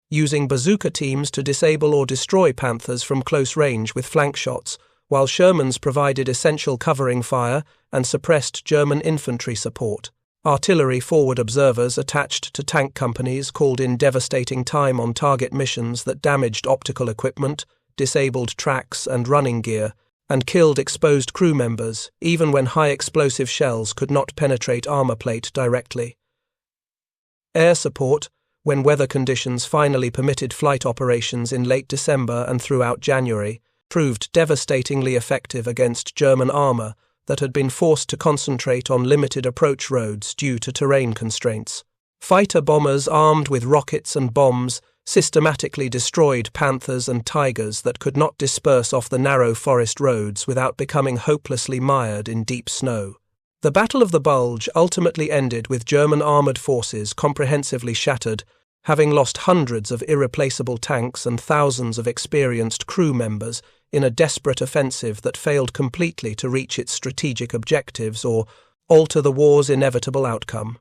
using bazooka teams to disable or destroy Panthers from close range with flank shots, while Shermans provided essential covering fire and suppressed German infantry support. Artillery forward observers attached to tank companies called in devastating time on target missions that damaged optical equipment, disabled tracks and running gear, and killed exposed crew members, even when high explosive shells could not penetrate armor plate directly. Air support, when weather conditions finally permitted flight operations in late December and throughout January, proved devastatingly effective against German armor that had been forced to concentrate on limited approach roads due to terrain constraints. Fighter bombers armed with rockets and bombs systematically destroyed Panthers and Tigers that could not disperse off the narrow forest roads without becoming hopelessly mired in deep snow. The Battle of the Bulge ultimately ended with German armoured forces comprehensively shattered, having lost hundreds of irreplaceable tanks and thousands of experienced crew members in a desperate offensive that failed completely to reach its strategic objectives or alter the war's inevitable outcome.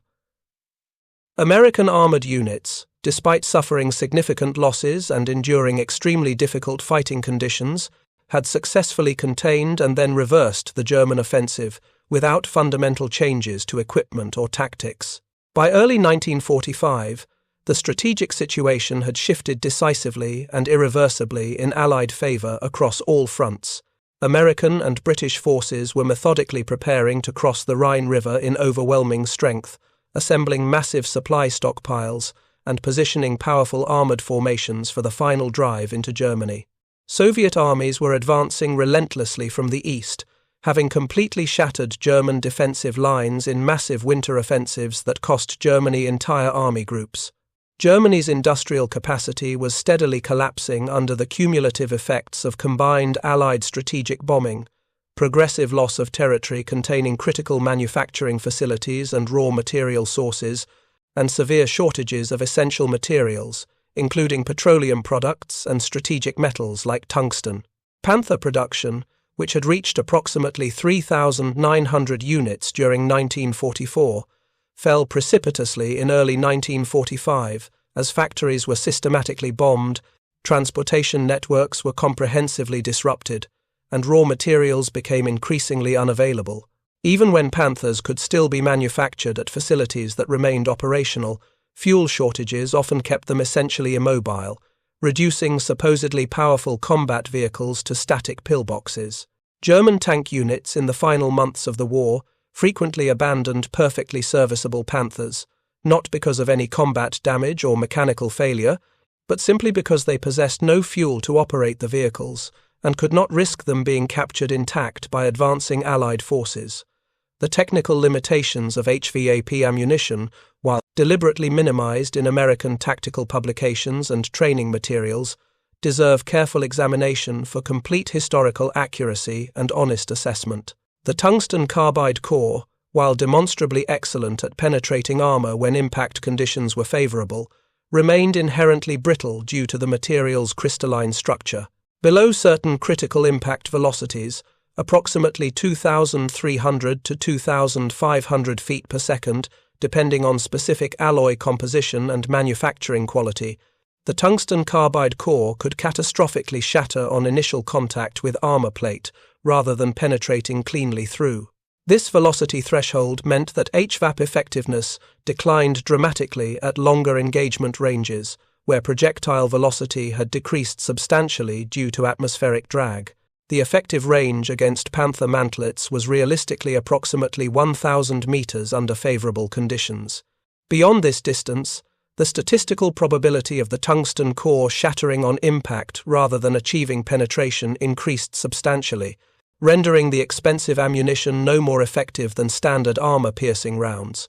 American armoured units, despite suffering significant losses and enduring extremely difficult fighting conditions, had successfully contained and then reversed the German offensive without fundamental changes to equipment or tactics. By early 1945, the strategic situation had shifted decisively and irreversibly in Allied favour across all fronts. American and British forces were methodically preparing to cross the Rhine River in overwhelming strength, assembling massive supply stockpiles and positioning powerful armoured formations for the final drive into Germany. Soviet armies were advancing relentlessly from the east, having completely shattered German defensive lines in massive winter offensives that cost Germany entire army groups. Germany's industrial capacity was steadily collapsing under the cumulative effects of combined Allied strategic bombing, progressive loss of territory containing critical manufacturing facilities and raw material sources, and severe shortages of essential materials, including petroleum products and strategic metals like tungsten. Panther production, which had reached approximately 3,900 units during 1944, fell precipitously in early 1945 as factories were systematically bombed, transportation networks were comprehensively disrupted, and raw materials became increasingly unavailable. Even when Panthers could still be manufactured at facilities that remained operational, fuel shortages often kept them essentially immobile, reducing supposedly powerful combat vehicles to static pillboxes. German tank units in the final months of the war frequently abandoned perfectly serviceable Panthers, not because of any combat damage or mechanical failure, but simply because they possessed no fuel to operate the vehicles and could not risk them being captured intact by advancing Allied forces. The technical limitations of HVAP ammunition, while deliberately minimized in American tactical publications and training materials, deserve careful examination for complete historical accuracy and honest assessment. The tungsten-carbide core, while demonstrably excellent at penetrating armor when impact conditions were favorable, remained inherently brittle due to the material's crystalline structure. Below certain critical impact velocities, approximately 2,300 to 2,500 feet per second, depending on specific alloy composition and manufacturing quality, the tungsten carbide core could catastrophically shatter on initial contact with armor plate rather than penetrating cleanly through. This velocity threshold meant that HVAP effectiveness declined dramatically at longer engagement ranges, where projectile velocity had decreased substantially due to atmospheric drag. The effective range against Panther mantlets was realistically approximately 1,000 meters under favorable conditions. Beyond this distance, the statistical probability of the tungsten core shattering on impact rather than achieving penetration increased substantially, rendering the expensive ammunition no more effective than standard armor-piercing rounds.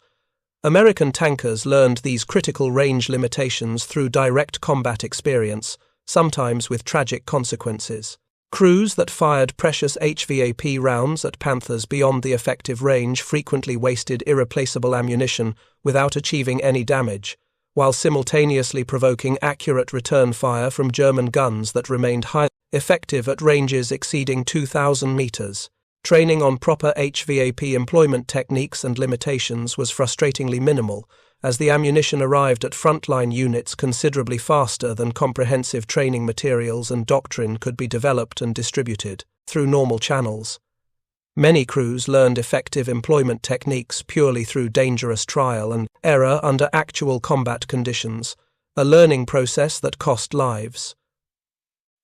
American tankers learned these critical range limitations through direct combat experience, sometimes with tragic consequences. Crews that fired precious HVAP rounds at Panthers beyond the effective range frequently wasted irreplaceable ammunition without achieving any damage, while simultaneously provoking accurate return fire from German guns that remained highly effective at ranges exceeding 2,000 meters. Training on proper HVAP employment techniques and limitations was frustratingly minimal, as the ammunition arrived at frontline units considerably faster than comprehensive training materials and doctrine could be developed and distributed through normal channels. Many crews learned effective employment techniques purely through dangerous trial and error under actual combat conditions, a learning process that cost lives.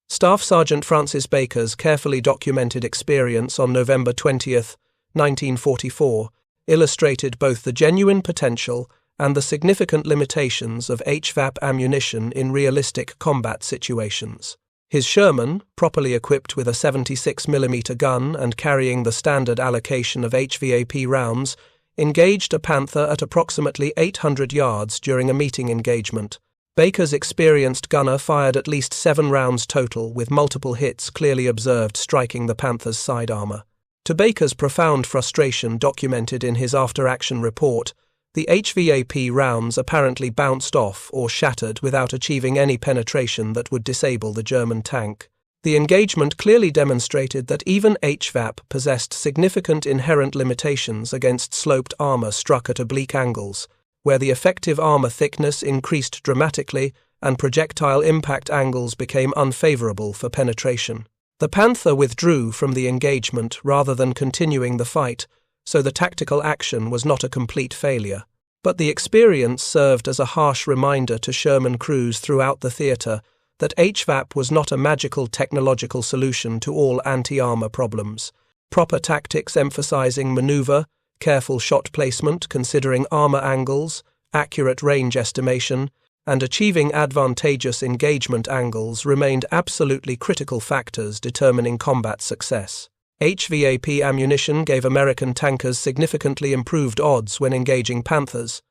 Staff Sergeant Francis Baker's carefully documented experience on November 20, 1944, illustrated both the genuine potential and the significant limitations of HVAP ammunition in realistic combat situations. His Sherman, properly equipped with a 76mm gun and carrying the standard allocation of HVAP rounds, engaged a Panther at approximately 800 yards during a meeting engagement. Baker's experienced gunner fired at least 7 rounds total, with multiple hits clearly observed striking the Panther's side armor. To Baker's profound frustration documented in his after-action report, the HVAP rounds apparently bounced off or shattered without achieving any penetration that would disable the German tank. The engagement clearly demonstrated that even HVAP possessed significant inherent limitations against sloped armor struck at oblique angles, where the effective armor thickness increased dramatically and projectile impact angles became unfavorable for penetration. The Panther withdrew from the engagement rather than continuing the fight, so the tactical action was not a complete failure. But the experience served as a harsh reminder to Sherman crews throughout the theater that HVAP was not a magical technological solution to all anti-armor problems. Proper tactics emphasizing maneuver, careful shot placement considering armor angles, accurate range estimation, and achieving advantageous engagement angles remained absolutely critical factors determining combat success. HVAP ammunition gave American tankers significantly improved odds when engaging Panthers,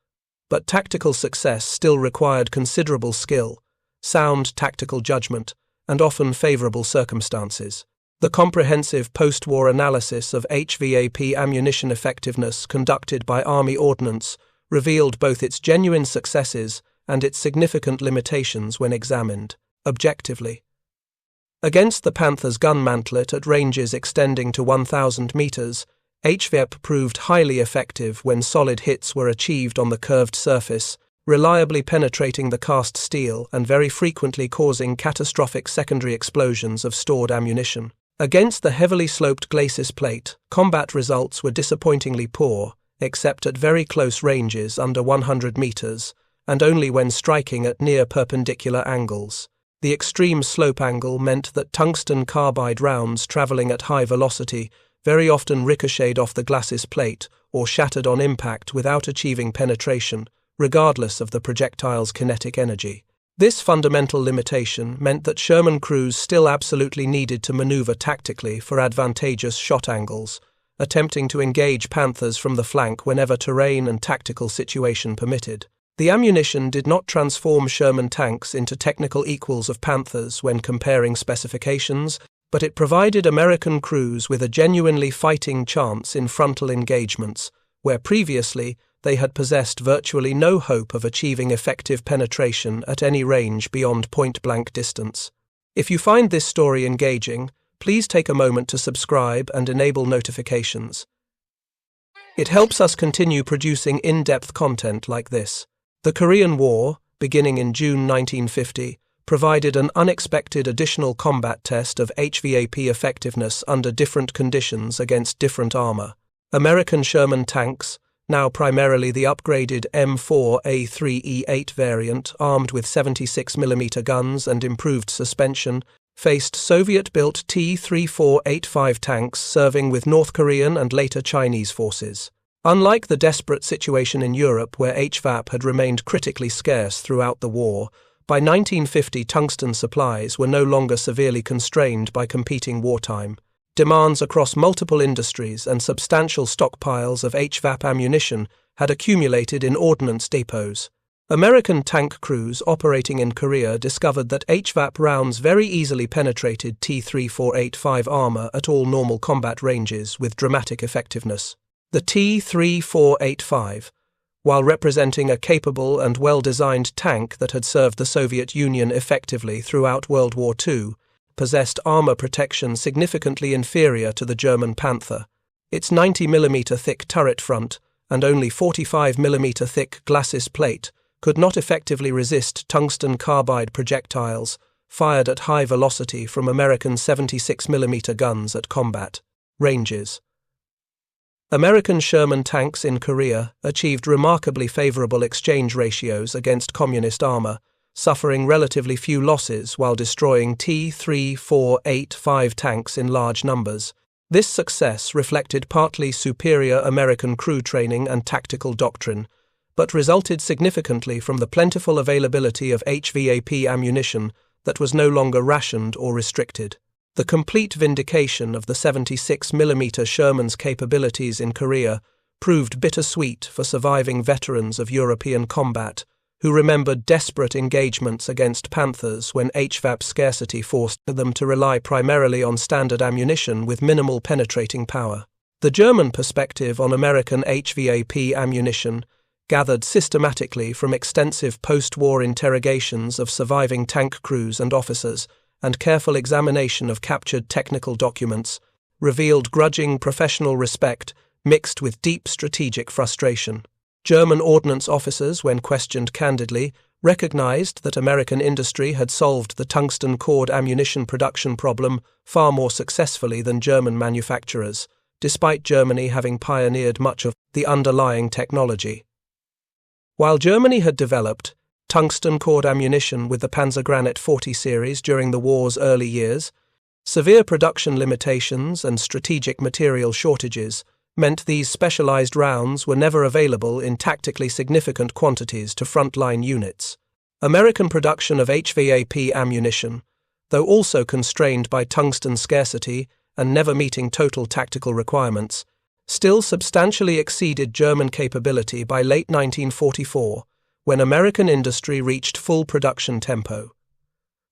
but tactical success still required considerable skill, sound tactical judgment, and often favorable circumstances. The comprehensive post-war analysis of HVAP ammunition effectiveness conducted by Army Ordnance revealed both its genuine successes and its significant limitations when examined objectively. Against the Panther's gun mantlet at ranges extending to 1,000 meters, HVAP proved highly effective when solid hits were achieved on the curved surface, reliably penetrating the cast steel and very frequently causing catastrophic secondary explosions of stored ammunition. Against the heavily sloped glacis plate, combat results were disappointingly poor, except at very close ranges under 100 meters, and only when striking at near perpendicular angles. The extreme slope angle meant that tungsten-carbide rounds traveling at high velocity very often ricocheted off the glacis plate or shattered on impact without achieving penetration, regardless of the projectile's kinetic energy. This fundamental limitation meant that Sherman crews still absolutely needed to maneuver tactically for advantageous shot angles, attempting to engage Panthers from the flank whenever terrain and tactical situation permitted. The ammunition did not transform Sherman tanks into technical equals of Panthers when comparing specifications, but it provided American crews with a genuinely fighting chance in frontal engagements, where previously they had possessed virtually no hope of achieving effective penetration at any range beyond point-blank distance. If you find this story engaging, please take a moment to subscribe and enable notifications. It helps us continue producing in-depth content like this. The Korean War, beginning in June 1950, provided an unexpected additional combat test of HVAP effectiveness under different conditions against different armor. American Sherman tanks, now primarily the upgraded M4A3E8 variant armed with 76mm guns and improved suspension, faced Soviet-built T-3485 tanks serving with North Korean and later Chinese forces. Unlike the desperate situation in Europe where HVAP had remained critically scarce throughout the war, by 1950 tungsten supplies were no longer severely constrained by competing wartime. Demands across multiple industries and substantial stockpiles of HVAP ammunition had accumulated in ordnance depots. American tank crews operating in Korea discovered that HVAP rounds very easily penetrated T-3485 armor at all normal combat ranges with dramatic effectiveness. The T-3485, while representing a capable and well-designed tank that had served the Soviet Union effectively throughout World War II, possessed armor protection significantly inferior to the German Panther. Its 90mm thick turret front and only 45mm thick glacis plate could not effectively resist tungsten-carbide projectiles fired at high velocity from American 76mm guns at combat ranges. American Sherman tanks in Korea achieved remarkably favorable exchange ratios against communist armor, suffering relatively few losses while destroying T-3485 tanks in large numbers. This success reflected partly superior American crew training and tactical doctrine, but resulted significantly from the plentiful availability of HVAP ammunition that was no longer rationed or restricted. The complete vindication of the 76mm Shermans' capabilities in Korea proved bittersweet for surviving veterans of European combat, who remembered desperate engagements against Panthers when HVAP scarcity forced them to rely primarily on standard ammunition with minimal penetrating power. The German perspective on American HVAP ammunition, gathered systematically from extensive post-war interrogations of surviving tank crews and officers and careful examination of captured technical documents, revealed grudging professional respect mixed with deep strategic frustration. German ordnance officers, when questioned candidly, recognized that American industry had solved the tungsten-core ammunition production problem far more successfully than German manufacturers, despite Germany having pioneered much of the underlying technology. While Germany had developed tungsten-core ammunition with the Panzer Granit 40 series during the war's early years, severe production limitations and strategic material shortages meant these specialized rounds were never available in tactically significant quantities to frontline units. American production of HVAP ammunition, though also constrained by tungsten scarcity and never meeting total tactical requirements, still substantially exceeded German capability by late 1944, when American industry reached full production tempo.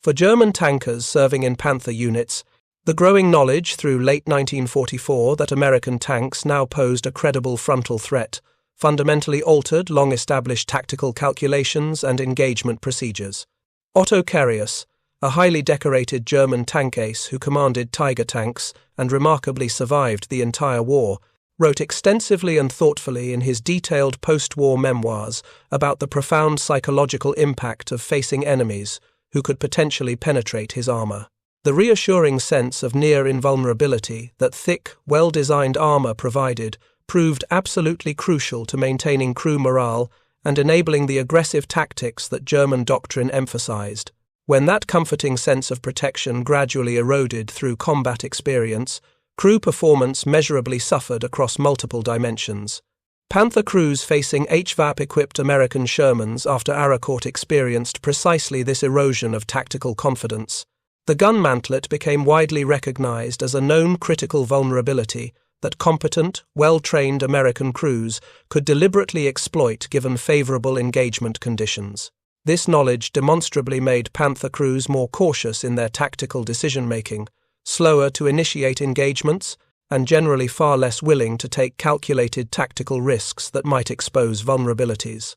For German tankers serving in Panther units, the growing knowledge through late 1944 that American tanks now posed a credible frontal threat fundamentally altered long-established tactical calculations and engagement procedures. Otto Carius, a highly decorated German tank ace who commanded Tiger tanks and remarkably survived the entire war, wrote extensively and thoughtfully in his detailed post-war memoirs about the profound psychological impact of facing enemies who could potentially penetrate his armor. The reassuring sense of near invulnerability that thick, well-designed armor provided proved absolutely crucial to maintaining crew morale and enabling the aggressive tactics that German doctrine emphasized. When that comforting sense of protection gradually eroded through combat experience, crew performance measurably suffered across multiple dimensions. Panther crews facing HVAP-equipped American Shermans after Arracourt experienced precisely this erosion of tactical confidence. The gun mantlet became widely recognized as a known critical vulnerability that competent, well-trained American crews could deliberately exploit given favorable engagement conditions. This knowledge demonstrably made Panther crews more cautious in their tactical decision-making, slower to initiate engagements, and generally far less willing to take calculated tactical risks that might expose vulnerabilities.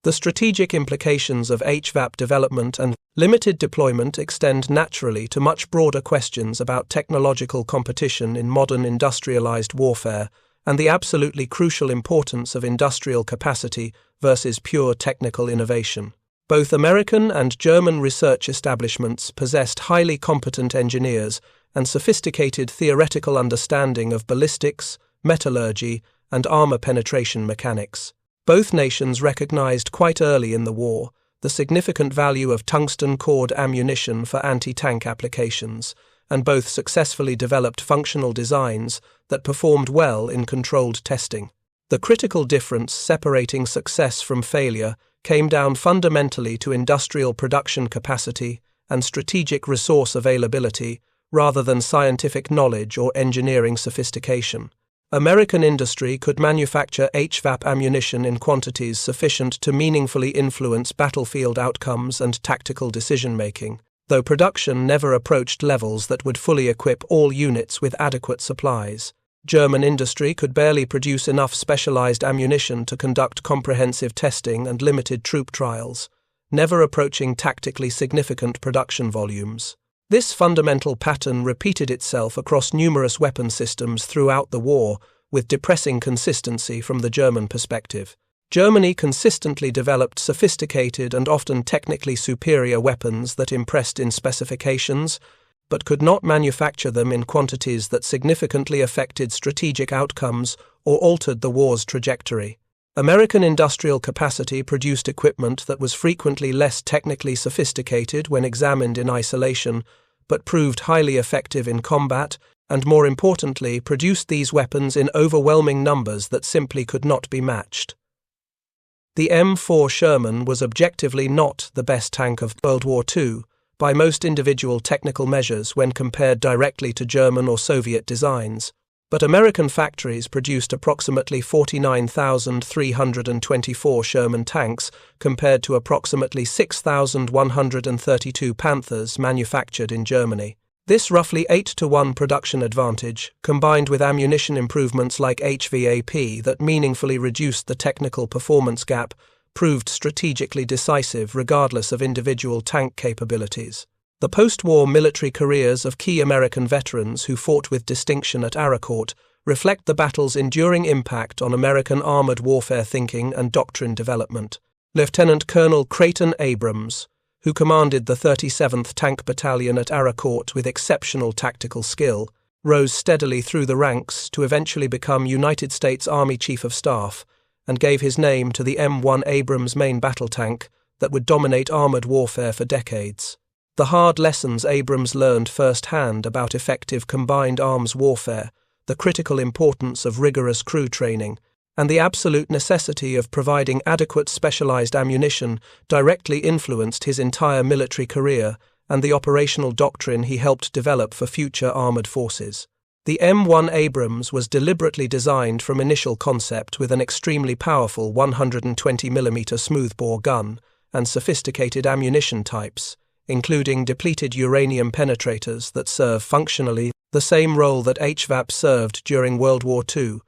The strategic implications of HVAP development and limited deployment extend naturally to much broader questions about technological competition in modern industrialized warfare and the absolutely crucial importance of industrial capacity versus pure technical innovation. Both American and German research establishments possessed highly competent engineers and sophisticated theoretical understanding of ballistics, metallurgy, and armor penetration mechanics. Both nations recognized quite early in the war the significant value of tungsten-core ammunition for anti-tank applications, and both successfully developed functional designs that performed well in controlled testing. The critical difference separating success from failure came down fundamentally to industrial production capacity and strategic resource availability rather than scientific knowledge or engineering sophistication. American industry could manufacture HVAP ammunition in quantities sufficient to meaningfully influence battlefield outcomes and tactical decision-making, though production never approached levels that would fully equip all units with adequate supplies. German industry could barely produce enough specialized ammunition to conduct comprehensive testing and limited troop trials, never approaching tactically significant production volumes. This fundamental pattern repeated itself across numerous weapon systems throughout the war, with depressing consistency from the German perspective. Germany consistently developed sophisticated and often technically superior weapons that impressed in specifications, but could not manufacture them in quantities that significantly affected strategic outcomes or altered the war's trajectory. American industrial capacity produced equipment that was frequently less technically sophisticated when examined in isolation, but proved highly effective in combat, and more importantly, produced these weapons in overwhelming numbers that simply could not be matched. The M4 Sherman was objectively not the best tank of World War II by most individual technical measures when compared directly to German or Soviet designs, but American factories produced approximately 49,324 Sherman tanks compared to approximately 6,132 Panthers manufactured in Germany. This roughly 8-to-1 production advantage, combined with ammunition improvements like HVAP that meaningfully reduced the technical performance gap, proved strategically decisive regardless of individual tank capabilities. The post-war military careers of key American veterans who fought with distinction at Arracourt reflect the battle's enduring impact on American armored warfare thinking and doctrine development. Lieutenant Colonel Creighton Abrams, who commanded the 37th Tank Battalion at Arracourt with exceptional tactical skill, rose steadily through the ranks to eventually become United States Army Chief of Staff and gave his name to the M1 Abrams main battle tank that would dominate armored warfare for decades. The hard lessons Abrams learned firsthand about effective combined arms warfare, the critical importance of rigorous crew training, and the absolute necessity of providing adequate specialized ammunition directly influenced his entire military career and the operational doctrine he helped develop for future armored forces. The M1 Abrams was deliberately designed from initial concept with an extremely powerful 120mm smoothbore gun and sophisticated ammunition types, including depleted uranium penetrators that serve functionally the same role that HVAP served during World War II,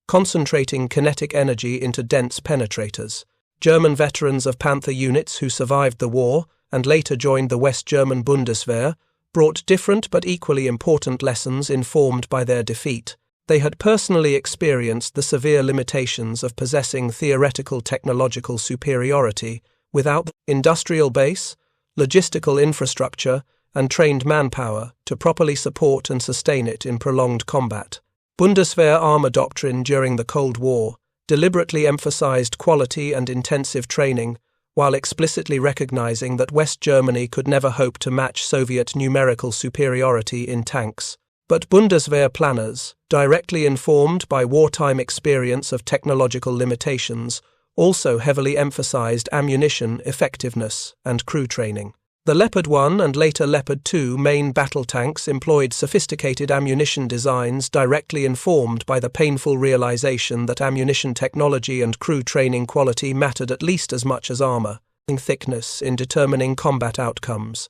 concentrating kinetic energy into dense penetrators. German veterans of Panther units who survived the war and later joined the West German Bundeswehr brought different but equally important lessons informed by their defeat. They had personally experienced the severe limitations of possessing theoretical technological superiority without the industrial base, logistical infrastructure, and trained manpower to properly support and sustain it in prolonged combat. Bundeswehr armor doctrine during the Cold War deliberately emphasized quality and intensive training, while explicitly recognizing that West Germany could never hope to match Soviet numerical superiority in tanks. But Bundeswehr planners, directly informed by wartime experience of technological limitations, also heavily emphasized ammunition effectiveness and crew training. The Leopard 1 and later Leopard 2 main battle tanks employed sophisticated ammunition designs directly informed by the painful realization that ammunition technology and crew training quality mattered at least as much as armor thickness in determining combat outcomes.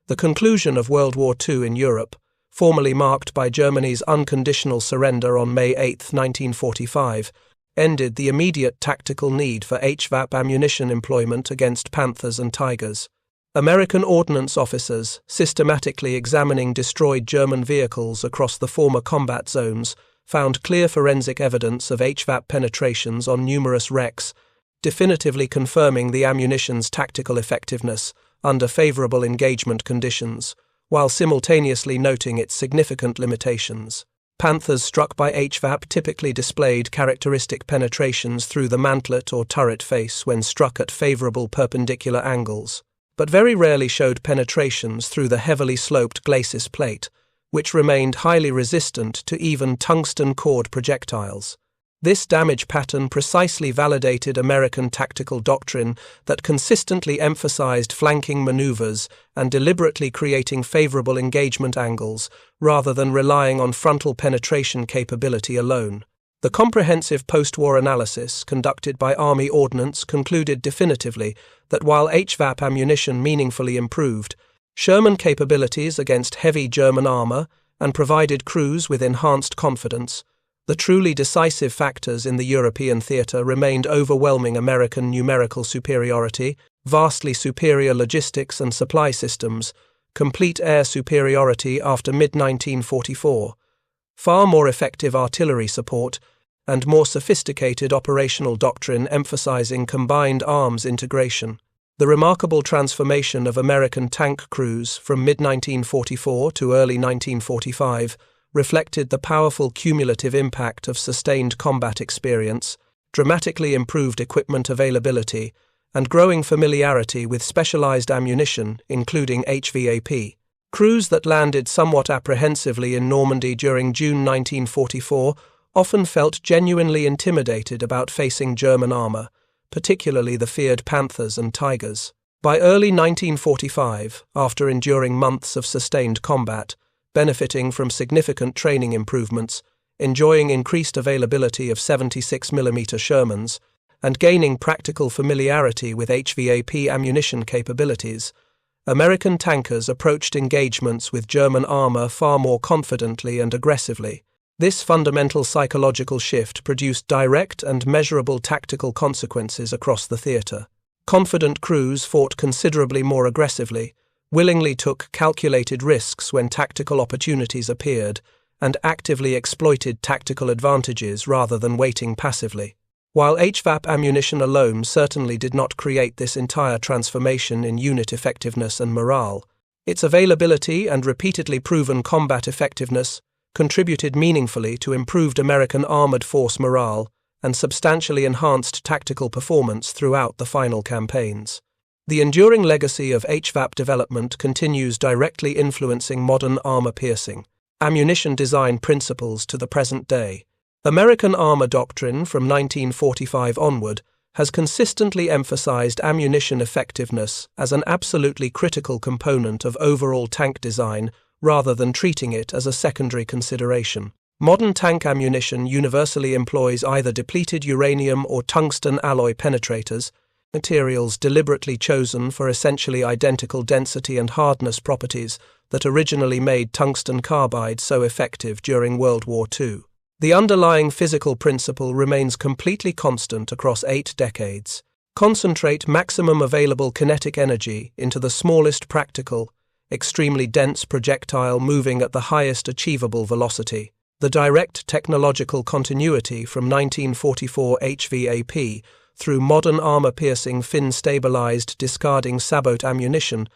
The conclusion of World War II in Europe, formally marked by Germany's unconditional surrender on May 8, 1945, ended the immediate tactical need for HVAP ammunition employment against Panthers and Tigers. American ordnance officers, systematically examining destroyed German vehicles across the former combat zones, found clear forensic evidence of HVAP penetrations on numerous wrecks, definitively confirming the ammunition's tactical effectiveness under favorable engagement conditions, while simultaneously noting its significant limitations. Panthers struck by HVAP typically displayed characteristic penetrations through the mantlet or turret face when struck at favorable perpendicular angles, but very rarely showed penetrations through the heavily sloped glacis plate, which remained highly resistant to even tungsten-core projectiles. This damage pattern precisely validated American tactical doctrine that consistently emphasized flanking maneuvers and deliberately creating favorable engagement angles rather than relying on frontal penetration capability alone. The comprehensive post-war analysis conducted by Army Ordnance concluded definitively that while HVAP ammunition meaningfully improved Sherman capabilities against heavy German armor and provided crews with enhanced confidence, the truly decisive factors in the European theatre remained overwhelming American numerical superiority, vastly superior logistics and supply systems, complete air superiority after mid-1944, far more effective artillery support, and more sophisticated operational doctrine emphasizing combined arms integration. The remarkable transformation of American tank crews from mid-1944 to early 1945 reflected the powerful cumulative impact of sustained combat experience, dramatically improved equipment availability, and growing familiarity with specialized ammunition, including HVAP. Crews that landed somewhat apprehensively in Normandy during June 1944 often felt genuinely intimidated about facing German armor, particularly the feared Panthers and Tigers. By early 1945, after enduring months of sustained combat, benefiting from significant training improvements, enjoying increased availability of 76mm Shermans, and gaining practical familiarity with HVAP ammunition capabilities, American tankers approached engagements with German armor far more confidently and aggressively. This fundamental psychological shift produced direct and measurable tactical consequences across the theater. Confident crews fought considerably more aggressively, willingly took calculated risks when tactical opportunities appeared, and actively exploited tactical advantages rather than waiting passively. While HVAP ammunition alone certainly did not create this entire transformation in unit effectiveness and morale, its availability and repeatedly proven combat effectiveness contributed meaningfully to improved American armored force morale and substantially enhanced tactical performance throughout the final campaigns. The enduring legacy of HVAP development continues directly influencing modern armor-piercing ammunition design principles to the present day. American armor doctrine from 1945 onward has consistently emphasized ammunition effectiveness as an absolutely critical component of overall tank design rather than treating it as a secondary consideration. Modern tank ammunition universally employs either depleted uranium or tungsten alloy penetrators, materials deliberately chosen for essentially identical density and hardness properties that originally made tungsten carbide so effective during World War II. The underlying physical principle remains completely constant across 8 decades. Concentrate maximum available kinetic energy into the smallest practical, extremely dense projectile moving at the highest achievable velocity. The direct technological continuity from 1944 HVAP through modern armor-piercing fin-stabilized discarding sabot ammunition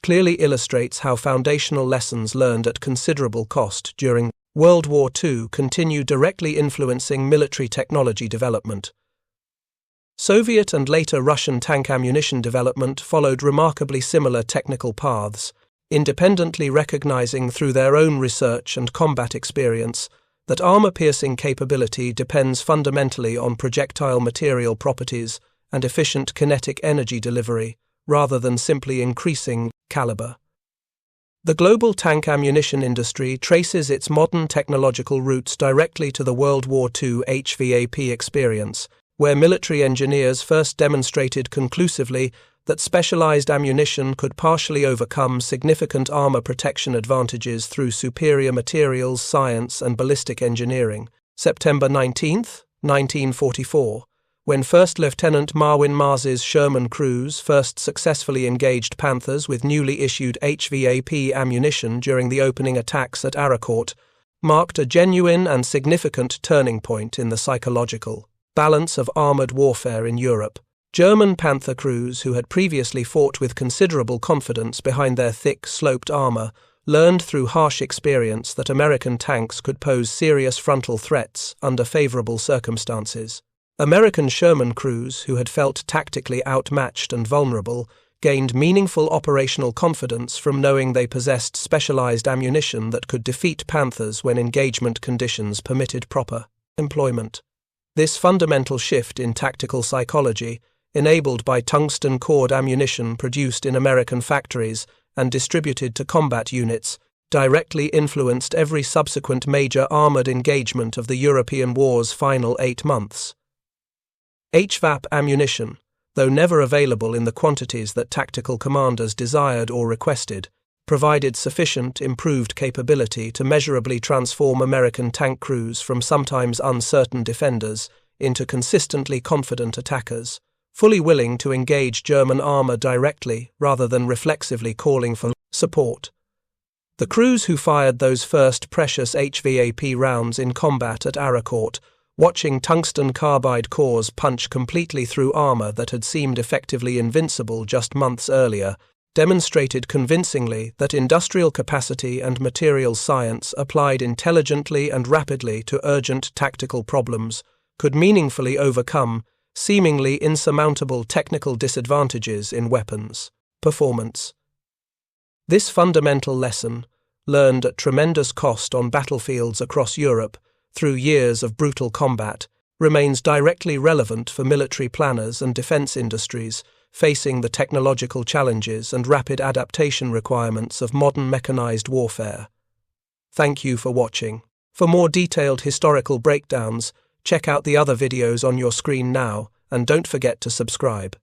clearly illustrates how foundational lessons learned at considerable cost during World War II continue directly influencing military technology development. Soviet and later Russian tank ammunition development followed remarkably similar technical paths, independently recognizing through their own research and combat experience that armor-piercing capability depends fundamentally on projectile material properties and efficient kinetic energy delivery, rather than simply increasing caliber. The global tank ammunition industry traces its modern technological roots directly to the World War II HVAP experience, where military engineers first demonstrated conclusively that specialized ammunition could partially overcome significant armor protection advantages through superior materials science and ballistic engineering. September 19, 1944, when First Lieutenant Marwin Mars's Sherman crews first successfully engaged Panthers with newly issued HVAP ammunition during the opening attacks at Arracourt, marked a genuine and significant turning point in the psychological balance of armored warfare in Europe. German Panther crews, who had previously fought with considerable confidence behind their thick, sloped armor, learned through harsh experience that American tanks could pose serious frontal threats under favorable circumstances. American Sherman crews, who had felt tactically outmatched and vulnerable, gained meaningful operational confidence from knowing they possessed specialized ammunition that could defeat Panthers when engagement conditions permitted proper employment. This fundamental shift in tactical psychology, enabled by tungsten-core ammunition produced in American factories and distributed to combat units, directly influenced every subsequent major armored engagement of the European war's final 8 months. HVAP ammunition, though never available in the quantities that tactical commanders desired or requested, provided sufficient improved capability to measurably transform American tank crews from sometimes uncertain defenders into consistently confident attackers, fully willing to engage German armor directly rather than reflexively calling for support. The crews who fired those first precious HVAP rounds in combat at Arracourt, watching tungsten carbide cores punch completely through armor that had seemed effectively invincible just months earlier, demonstrated convincingly that industrial capacity and materials science applied intelligently and rapidly to urgent tactical problems could meaningfully overcome seemingly insurmountable technical disadvantages in weapons performance. This fundamental lesson, learned at tremendous cost on battlefields across Europe through years of brutal combat, remains directly relevant for military planners and defense industries facing the technological challenges and rapid adaptation requirements of modern mechanized warfare. Thank you for watching. For more detailed historical breakdowns, check out the other videos on your screen now, and don't forget to subscribe.